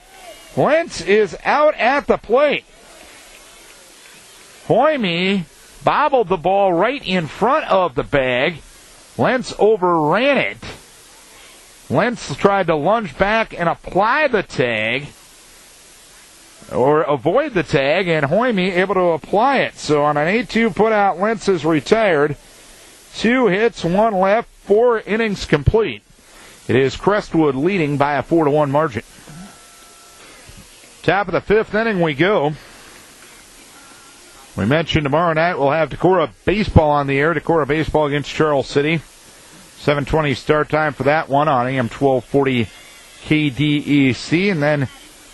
Lentz is out at the plate. Hoyme bobbled the ball right in front of the bag. Lentz overran it. Lentz tried to lunge back and apply the tag, or avoid the tag, and Hoyme able to apply it. So on an 8-2 putout, Lentz is retired. 2 hits, 1 left, 4 innings complete. It is Crestwood leading by a 4-1 margin. Top of the 5th inning we go. We mentioned tomorrow night we'll have Decorah baseball on the air. Decorah baseball against Charles City. 7:20 start time for that one on AM 1240 KDEC. And then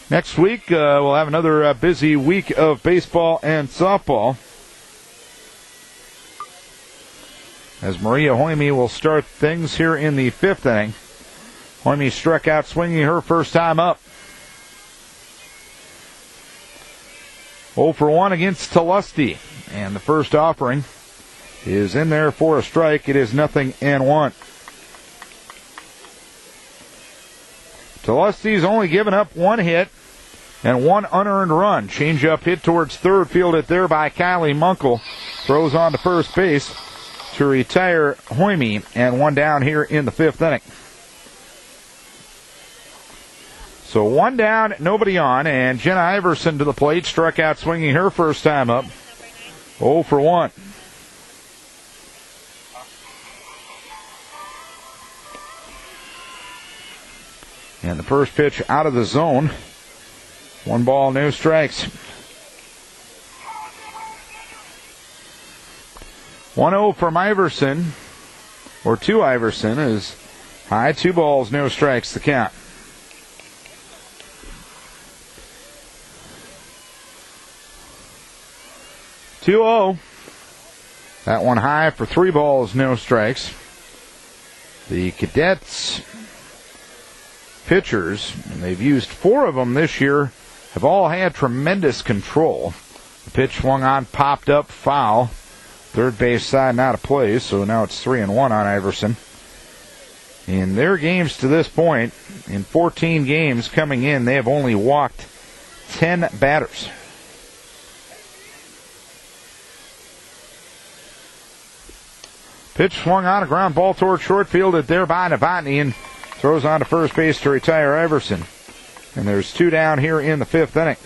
next week we'll have another busy week of baseball and softball, as Maria Hoyme will start things here in the 5th inning. Hoyme struck out swinging her first time up. 0 for 1 against Telesty, and the first offering is in there for a strike. It is 0-1. Telesty's only given up 1 hit and 1 unearned run. Change-up hit towards third, fielded there by Kylie Munkle. Throws on to first base to retire Hoyme, and 1 down here in the 5th inning. So 1 down, nobody on, and Jenna Iverson to the plate, struck out swinging her first time up. 0 for 1. And the first pitch out of the zone. 1 ball, no strikes. 1-0 from Iverson, or to Iverson, is high. 2 balls, no strikes, the count. (2-0). That one high for 3 balls, no strikes. The Cadets pitchers, and they've used 4 of them this year, have all had tremendous control. The pitch swung on, popped up, foul. Third base side and out of play, so now it's 3-1 on Iverson. In their games to this point, in 14 games coming in, they have only walked 10 batters. Pitch swung on, a ground ball toward short, fielded there by Novotny, and throws on to first base to retire Iverson. And there's 2 down here in the 5th inning.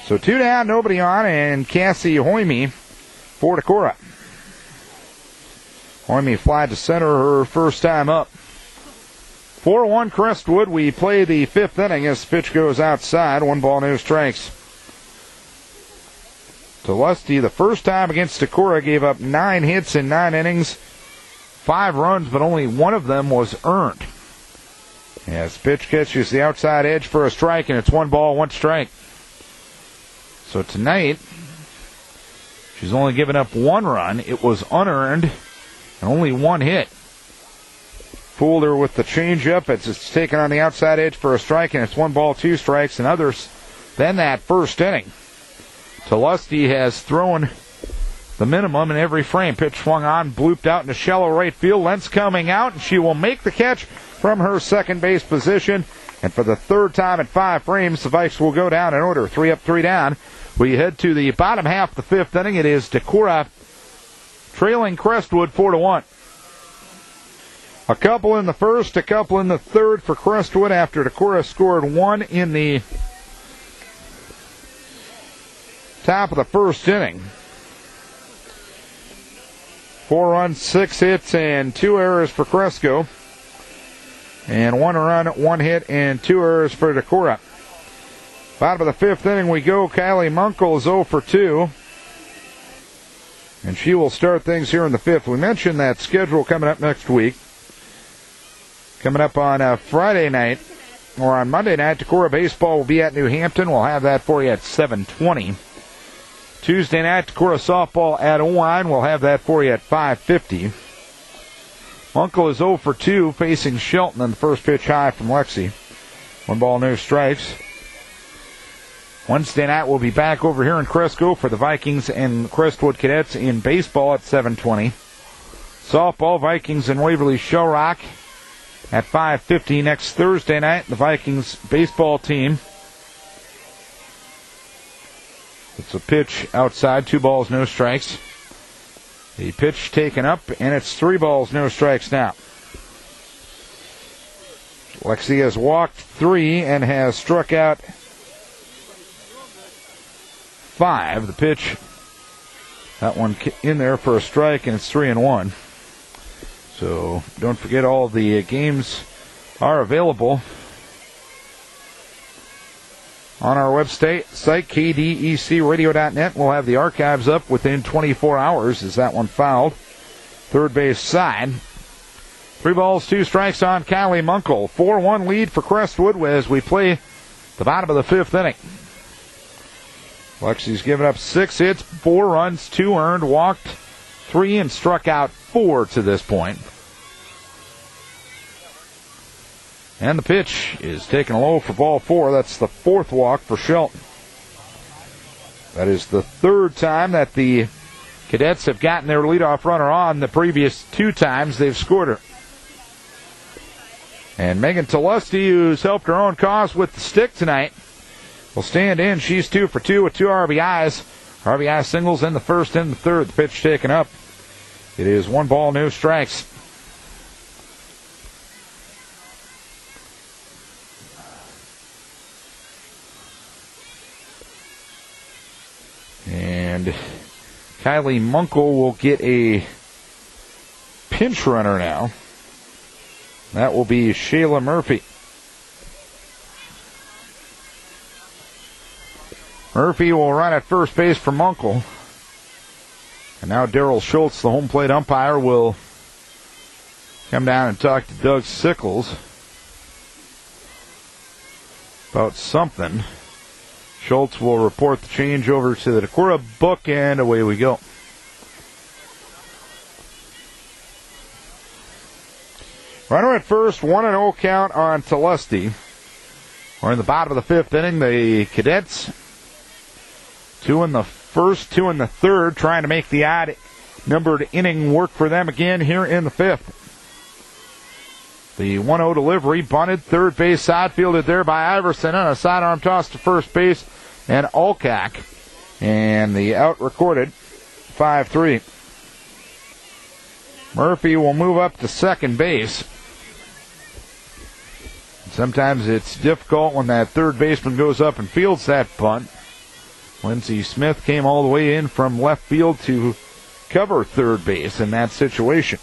So 2 down, nobody on, and Cassie Hoyme for Decorah. Hoyme flied to center her first time up. 4-1 Crestwood. We play the 5th inning as the pitch goes outside. 1 ball, no strikes. To Lusty, the first time against Decorah, gave up 9 hits in 9 innings, 5 runs, but only 1 of them was earned. As pitch catches the outside edge for a strike, and it's 1 ball, 1 strike. So tonight, she's only given up 1 run. It was unearned, and only 1 hit. Fooled her with the changeup. It's taken on the outside edge for a strike, and it's 1 ball, 2 strikes, and others than that first inning. Lusty has thrown the minimum in every frame. Pitch swung on, blooped out into shallow right field. Lentz coming out, and she will make the catch from her second base position. And for the 3rd time in 5 frames, the Vikes will go down in order. 3 up, 3 down. We head to the bottom half of the 5th inning. It is Decorah trailing Crestwood 4-1. A couple in the first, a couple in the 3rd for Crestwood after Decorah scored 1 in the top of the 1st inning. 4 runs, 6 hits, and 2 errors for Cresco. And 1 run, 1 hit, and 2 errors for Decorah. Bottom of the 5th inning we go. Kylie Munkle is 0 for 2. And she will start things here in the 5th. We mentioned that schedule coming up next week. Coming up on Friday night, or on Monday night, Decorah baseball will be at New Hampton. We'll have that for you at 7:20. Tuesday night, Decorah softball at Owine. We'll have that for you at 5:50. Munkle is 0 for 2, facing Shelton on the first pitch high from Lexi. 1 ball, no strikes. Wednesday night, we'll be back over here in Cresco for the Vikings and Crestwood Cadets in baseball at 7:20. Softball, Vikings and Waverly Shellrock at 5:50 next Thursday night. The Vikings baseball team. It's a pitch outside, 2 balls, no strikes. The pitch taken up, and it's 3 balls, no strikes now. Lexi has walked 3 and has struck out 5. The pitch, that one in there for a strike, and it's 3-1. So don't forget, all the games are available on our website, KDECradio.net. We'll have the archives up within 24 hours as that one fouled. Third base side. 3 balls, 2 strikes on Kylie Munkle. 4-1 lead for Crestwood as we play the bottom of the 5th inning. Lexi's given up 6 hits, 4 runs, 2 earned, walked 3, and struck out 4 to this point. And the pitch is taken low for ball 4. That's the 4th walk for Shelton. That is the 3rd time that the Cadets have gotten their leadoff runner on. The previous 2 times they've scored her. And Megan Lusty, who's helped her own cause with the stick tonight, will stand in. She's 2 for 2 with 2 RBIs. RBI singles in the 1st and the 3rd. The pitch taken up. It is 1 ball, no strikes. And Kylie Munkle will get a pinch runner now. That will be Shayla Murphy. Murphy will run at first base for Munkle. And now Daryl Schultz, the home plate umpire, will come down and talk to Doug Sickles about something. Schultz will report the change over to the Decorah book, and away we go. Runner at first, 1-0 count on Tulesti. We're in the bottom of the fifth inning. The Cadets, 2 in the first, 2 in the third, trying to make the odd-numbered inning work for them again here in the fifth. The 1-0 delivery, bunted, third base side, fielded there by Iverson, and a sidearm toss to first base, and Alcock. And the out recorded, 5-3. Murphy will move up to second base. Sometimes it's difficult when that third baseman goes up and fields that bunt. Lindsey Smith came all the way in from left field to cover third base in that situation.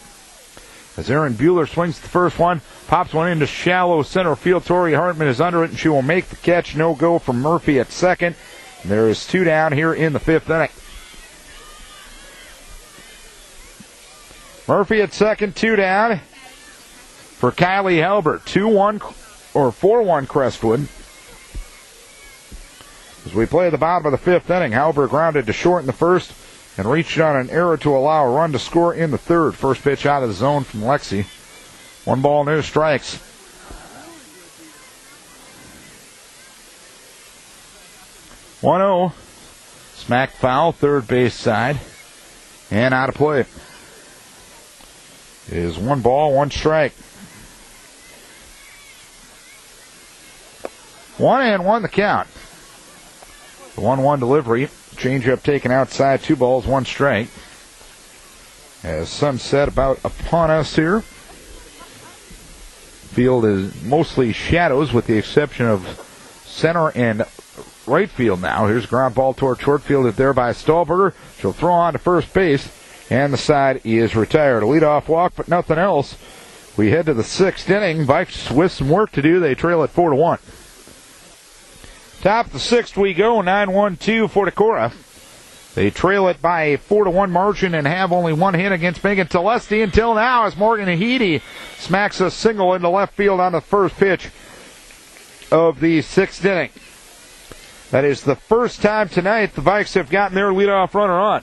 As Aaron Bueller swings the first one, pops one into shallow center field. Tori Hartman is under it, and she will make the catch. No go from Murphy at second. There is 2 down here in the fifth inning. Murphy at second, 2 down for Kylie Halbert. 2-1 or 4-1 Crestwood. As we play at the bottom of the fifth inning, Halbert grounded to short in the first and reached on an error to allow a run to score in the third. First pitch out of the zone from Lexi. 1 ball, no strikes. (1-0). Smack foul, third base side. And out of play. It is 1 ball, 1 strike. 1-1 the count. The 1-1 delivery. Changeup taken outside, 2 balls, 1 strike. As sunset about upon us here. Field is mostly shadows with the exception of center and right field now. Here's a ground ball toward short, fielded there by Stahlberger. She'll throw on to first base, and the side is retired. A leadoff walk, but nothing else. We head to the 6th inning. Vikes with some work to do. They trail at 4-1. Top of the 6th we go, 9-1-2 for Decorah. They trail it by a 4-1 margin and have only 1 hit against Megan Tulesti until now as Morgan Heedy smacks a single into left field on the first pitch of the 6th inning. That is the first time tonight the Vikes have gotten their leadoff runner on.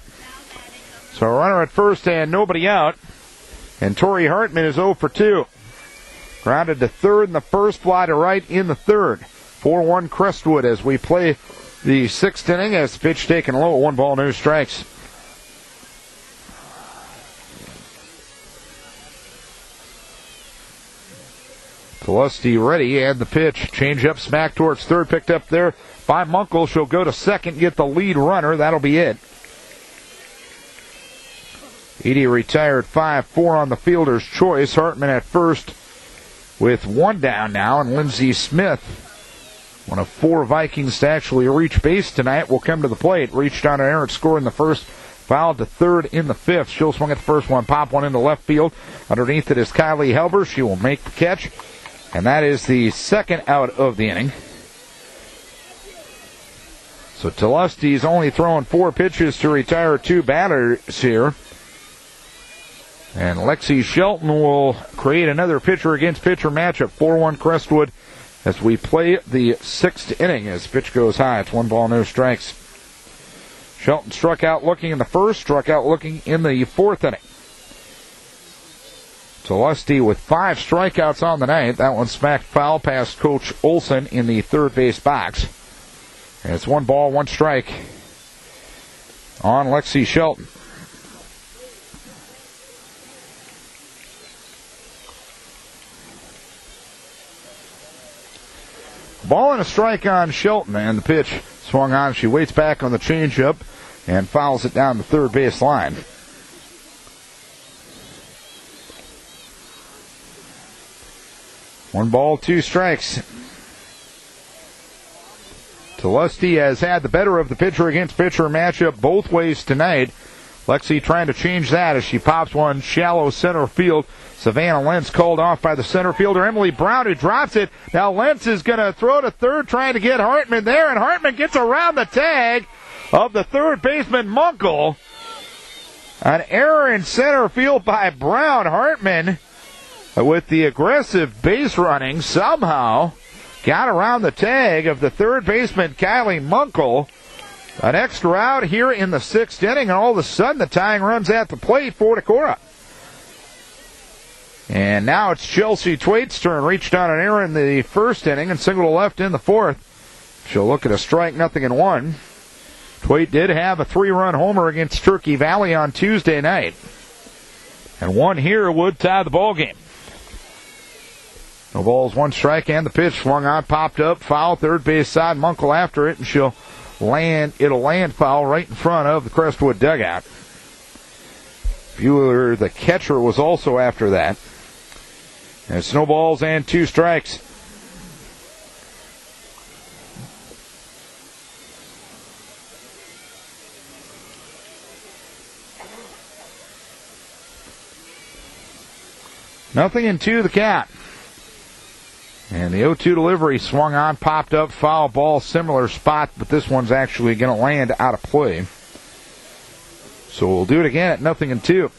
So a runner at first and nobody out. And Tori Hartman is 0 for 2. Grounded to third in the first, fly to right in the third. 4-1 Crestwood as we play the 6th inning as the pitch taken low. 1 ball, no strikes. Tulesti ready, and the pitch. Change up, smack towards third, picked up there by Munkle. She'll go to second, get the lead runner. That'll be it. Edie retired 5-4 on the fielder's choice. Hartman at first with 1 down now, and Lindsey Smith, one of 4 Vikings to actually reach base tonight, will come to the plate. Reached on an errant score in the first, fouled to third in the 5th. She'll swing at the first one, pop one into left field. Underneath it is Kylie Halbert. She will make the catch, and that is the 2nd out of the inning. So Tulesti's only throwing 4 pitches to retire 2 batters here. And Lexi Shelton will create another pitcher-against-pitcher matchup. 4-1 Crestwood as we play the 6th inning. As the pitch goes high, it's 1 ball, no strikes. Shelton struck out looking in the first, struck out looking in the 4th inning. Tulesti with 5 strikeouts on the night. That one smacked foul past Coach Olson in the third base box. And it's 1 ball, 1 strike on Lexi Shelton. Ball and a strike on Shelton, and the pitch swung on. She waits back on the changeup and fouls it down the third base line. One ball, 2 strikes. Tulesti has had the better of the pitcher-against-pitcher matchup both ways tonight. Lexi trying to change that as she pops one shallow center field. Savannah Lentz called off by the center fielder, Emily Brown, who drops it. Now Lentz is going to throw to third, trying to get Hartman there, and Hartman gets around the tag of the third baseman, Munkle. An error in center field by Brown. Hartman, with the aggressive base running, somehow got around the tag of the third baseman, Kylie Munkle. An extra out here in the sixth inning, and all of a sudden the tying run's at the plate for Decorah. And now it's Chelsea Twait's turn. Reached on an error in the first inning and single to left in the fourth. She'll look at a strike, 0-1. Twait did have a 3-run homer against Turkey Valley on Tuesday night. And one here would tie the ball game. No balls, 1 strike, and the pitch swung on, popped up, foul, third base side. Munkle after it, and it'll land foul right in front of the Crestwood dugout. Bueller, the catcher, was also after that. And snowballs and 2 strikes. Nothing in 2 the count. And the 0-2 delivery swung on, popped up, foul ball, similar spot, but this one's actually going to land out of play. So we'll do it again at 0-2.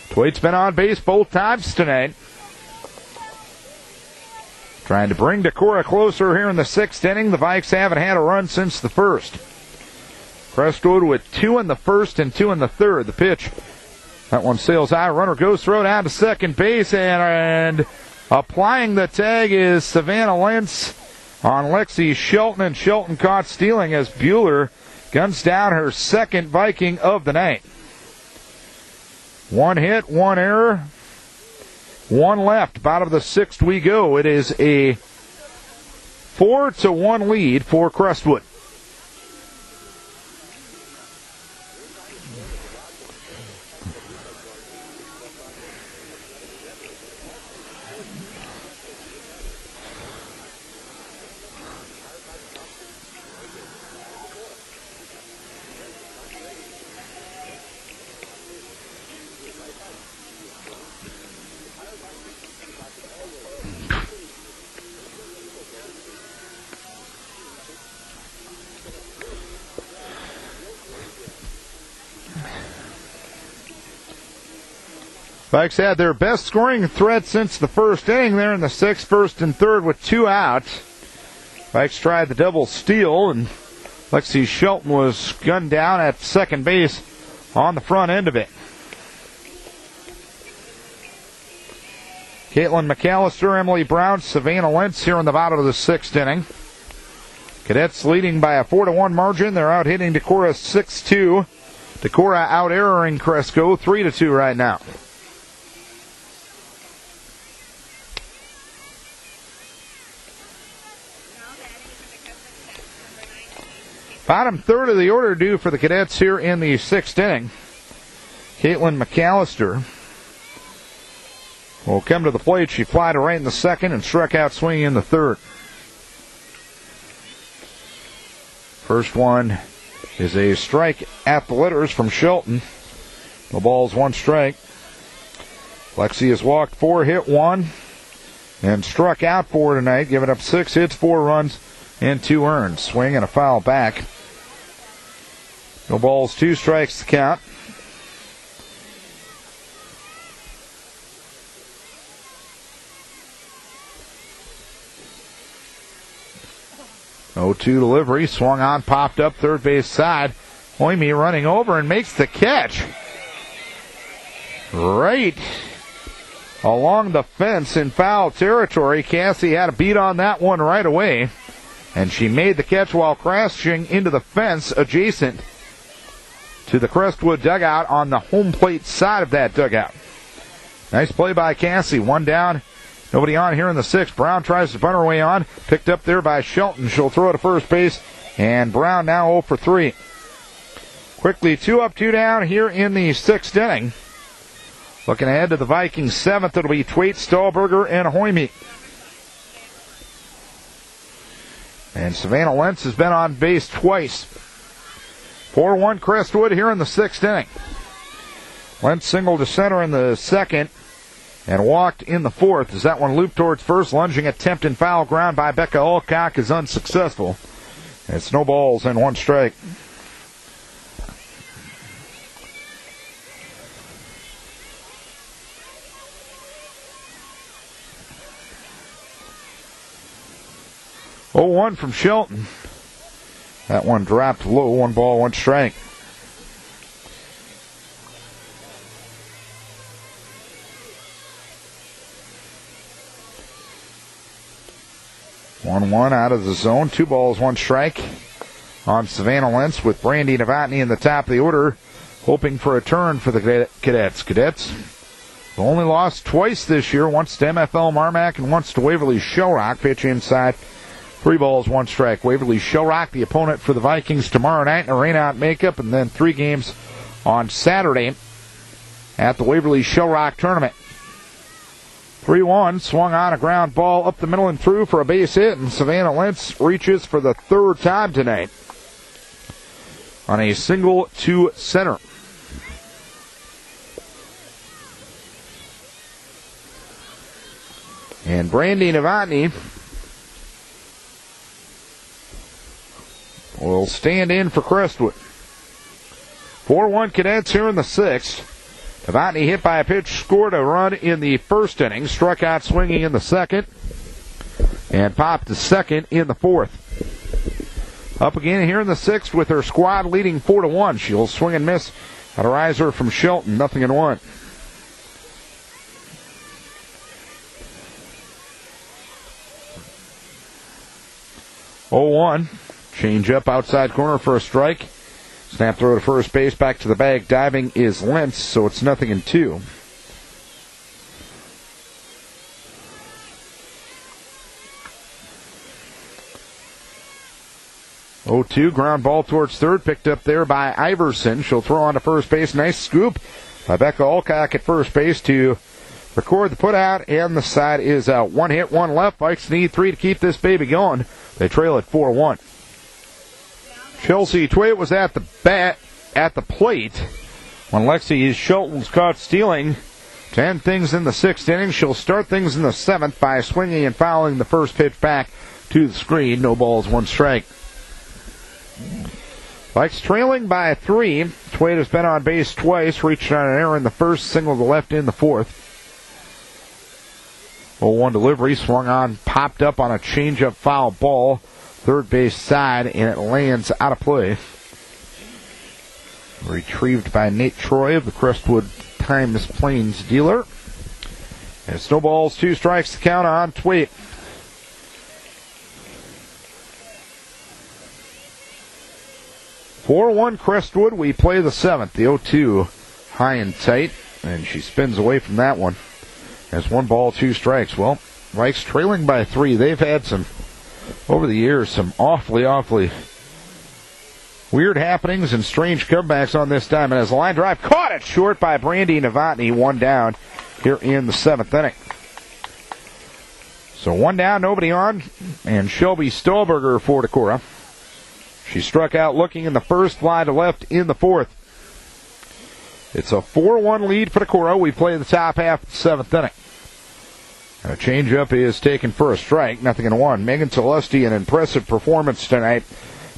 Twait's been on base both times tonight. Trying to bring Decorah closer here in the sixth inning. The Vikes haven't had a run since the first. Crestwood with 2 in the first and 2 in the third. The pitch, that one sails high. Runner goes, throw down to second base, and applying the tag is Savannah Lentz on Lexi Shelton, and Shelton caught stealing as Bueller guns down her second Viking of the night. 1 hit, 1 error, 1 left. Bottom of the sixth we go. It is a 4-1 lead for Crestwood. Vikes had their best scoring threat since the first inning there in the sixth, first and third with 2 outs. Vikes tried the double steal, and Lexi Shelton was gunned down at second base on the front end of it. Caitlin McAllister, Emily Brown, Savannah Lentz here in the bottom of the sixth inning. Cadets leading by a 4-1 margin. They're out hitting Decorah 6-2. Decorah out erroring Cresco 3-2 right now. Bottom third of the order due for the Cadets here in the sixth inning. Caitlin McAllister will come to the plate. She flied to right in the second and struck out swinging in the third. First one is a strike at the letters from Shelton. No balls, 1 strike. Lexi has walked 4, hit 1, and struck out 4 tonight, giving up 6 hits, 4 runs, and 2 earned. Swing and a foul back. No balls, 2 strikes to count. Oh, 2 delivery, swung on, popped up third base side. Hoyme running over and makes the catch. Right along the fence in foul territory. Cassie had a beat on that one right away, and she made the catch while crashing into the fence adjacent to the Crestwood dugout on the home plate side of that dugout. Nice play by Cassie. 1 down, nobody on here in the sixth. Brown tries to bunt her way on. Picked up there by Shelton. She'll throw it to first base, and Brown now 0 for 3. Quickly 2 up, 2 down here in the sixth inning. Looking ahead to the Vikings seventh, it'll be Twait, Stahlberger, and Hoyme. And Savannah Lentz has been on base twice. 4-1 Crestwood here in the 6th inning. Went single to center in the 2nd and walked in the 4th as that one looped towards first. Lunging attempt and foul ground by Becca Alcock is unsuccessful. It's no balls and 1 strike. Oh, 1 from Shelton. That one dropped low. 1 ball, 1 strike. One out of the zone. 2 balls, 1 strike on Savannah Lentz with Brandy Novotny in the top of the order, hoping for a turn for the Cadets. Cadets have only lost twice this year, once to MFL Marmac and once to Waverly Shellrock. Pitch inside. 3 balls, 1 strike. Waverly Shellrock, the opponent for the Vikings tomorrow night in a rain-out makeup, and then 3 games on Saturday at the Waverly Shellrock tournament. 3-1, swung on a ground ball up the middle and through for a base hit, and Savannah Lentz reaches for the 3rd time tonight on a single to center. And Brandy Novotny will stand in for Crestwood. 4-1 Cadets here in the 6th. Novotny hit by a pitch, scored a run in the 1st inning, struck out swinging in the 2nd, and popped the 2nd in the 4th. Up again here in the 6th with her squad leading 4-1. She'll swing and miss at a riser from Shelton, 0-1. Oh, 0-1. Change up outside corner for a strike. Snap throw to first base, back to the bag. Diving is Lentz, so it's 0-2. Oh, 2, ground ball towards third, picked up there by Iverson. She'll throw on to first base. Nice scoop by Becca Alcock at first base to record the putout, and the side is out. 1 hit, 1 left. Vikes need 3 to keep this baby going. They trail at 4-1. Chelsea Twait was at the plate when Lexi Shelton's caught stealing. 10 end things in the 6th inning. She'll start things in the 7th by swinging and fouling the first pitch back to the screen. No balls, 1 strike. Vikes trailing by 3. Twait has been on base twice, reached on an error in the 1st, single to left in the 4th. 0-1 delivery, swung on, popped up on a changeup foul ball. Third base side, and it lands out of play. Retrieved by Nate Troy of the Crestwood Times Plains dealer. And snowballs, 2 strikes to count on Twait. 4-1 Crestwood. We play the 7th. The 0-2 high and tight, and she spins away from that one. That's 1 ball, 2 strikes. Well, Vikes trailing by 3. They've had some, over the years, some awfully weird happenings and strange comebacks on this time. And as a line drive, caught it short by Brandy Novotny. 1 down here in the 7th inning. So 1 down, nobody on, and Shelby Stahlberger for Decorah. She struck out looking in the 1st, fly to left in the 4th. It's a 4-1 lead for Decorah. We play the top half of the 7th inning. And a changeup is taken for a strike, 0-1. Megan Celesti, an impressive performance tonight.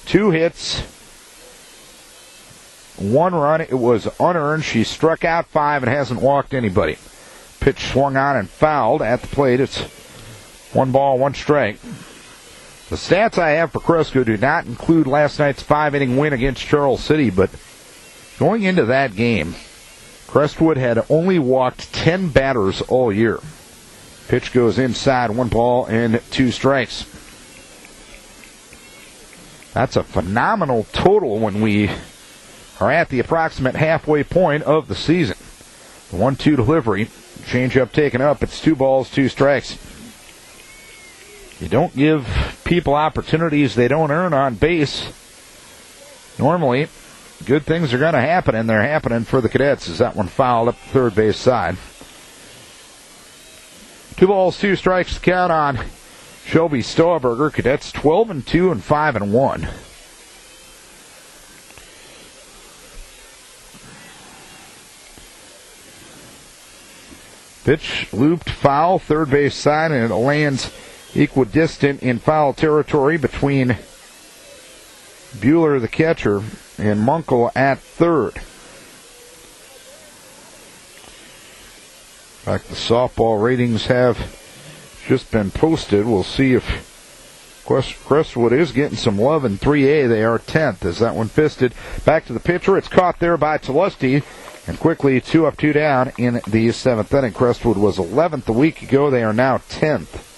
2 hits, 1 run. It was unearned. She struck out 5 and hasn't walked anybody. Pitch swung on and fouled at the plate. It's 1 ball, 1 strike. The stats I have for Crestwood do not include last night's 5-inning win against Charles City, but going into that game, Crestwood had only walked 10 batters all year. Pitch goes inside, 1 ball and 2 strikes. That's a phenomenal total when we are at the approximate halfway point of the season. The 1-2 delivery, changeup taken up. It's 2 balls, 2 strikes. You don't give people opportunities they don't earn on base. Normally, good things are going to happen, and they're happening for the Cadets as that one fouled up the third base side. 2 balls, 2 strikes to count on Shelby Stahlberger. Cadets 12-2 and 5-1. Pitch looped foul, third base side, and it lands equidistant in foul territory between Bueller, the catcher, and Munkle at third. In fact, the softball ratings have just been posted. We'll see if Crestwood is getting some love in 3A. They are 10th as that one fisted. Back to the pitcher. It's caught there by Tulesti. And quickly 2 up, 2 down in the 7th inning. Crestwood was 11th a week ago. They are now 10th.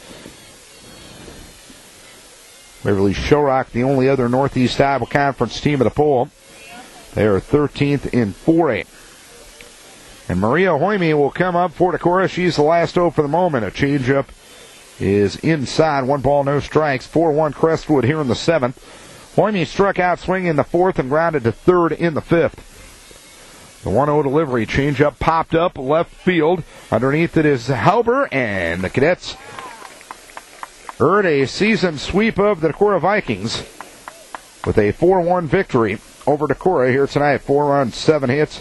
Waverly Shellrock, the only other Northeast Iowa Conference team of the poll. They are 13th in 4A. And Maria Hoyme will come up for Decorah. She's the last 0 for the moment. A changeup is inside. 1 ball, no strikes. 4-1 Crestwood here in the 7th. Hoyme struck out swinging in the 4th and grounded to third in the 5th. The 1-0 delivery. Changeup popped up left field. Underneath it is Halber, and the Cadets earned a season sweep of the Decorah Vikings with a 4-1 victory over Decorah here tonight. 4 runs, 7 hits,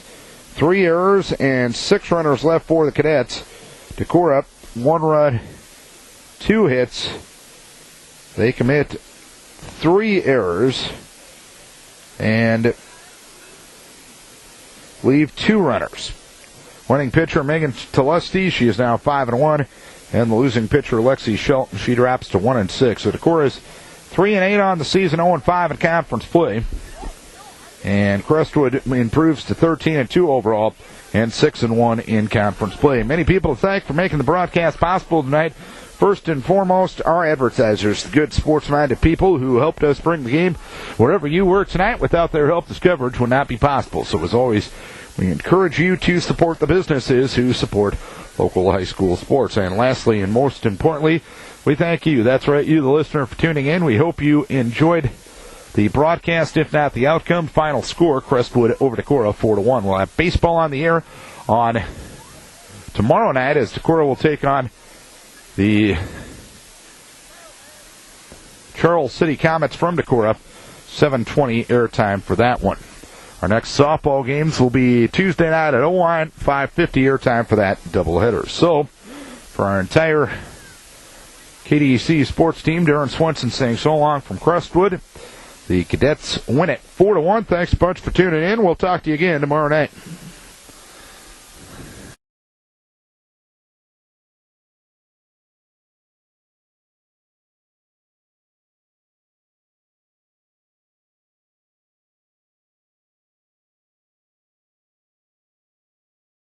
3 errors, and 6 runners left for the Cadets. Decorah, 1 run, 2 hits. They commit 3 errors and leave 2 runners. Winning pitcher Megan Tulesti, she is now 5-1. And the losing pitcher, Lexi Shelton, she drops to 1-6. So Decorah is 3-8 on the season, 0-5 in conference play. And Crestwood improves to 13-2 overall and 6-1 in conference play. Many people to thank for making the broadcast possible tonight. First and foremost, our advertisers, the good sports-minded people who helped us bring the game wherever you were tonight. Without their help, this coverage would not be possible. So as always, we encourage you to support the businesses who support local high school sports. And lastly, and most importantly, we thank you. That's right, you, the listener, for tuning in. We hope you enjoyed the broadcast, if not the outcome. Final score, Crestwood over Decorah, 4-1. We'll have baseball on the air on tomorrow night as Decorah will take on the Charles City Comets from Decorah. 7:20 airtime for that one. Our next softball games will be Tuesday night at Owine, 5:50 airtime for that doubleheader. So, for our entire KDEC sports team, Darren Swenson saying so long from Crestwood. The Cadets win it 4-1. Thanks a bunch for tuning in. We'll talk to you again tomorrow night.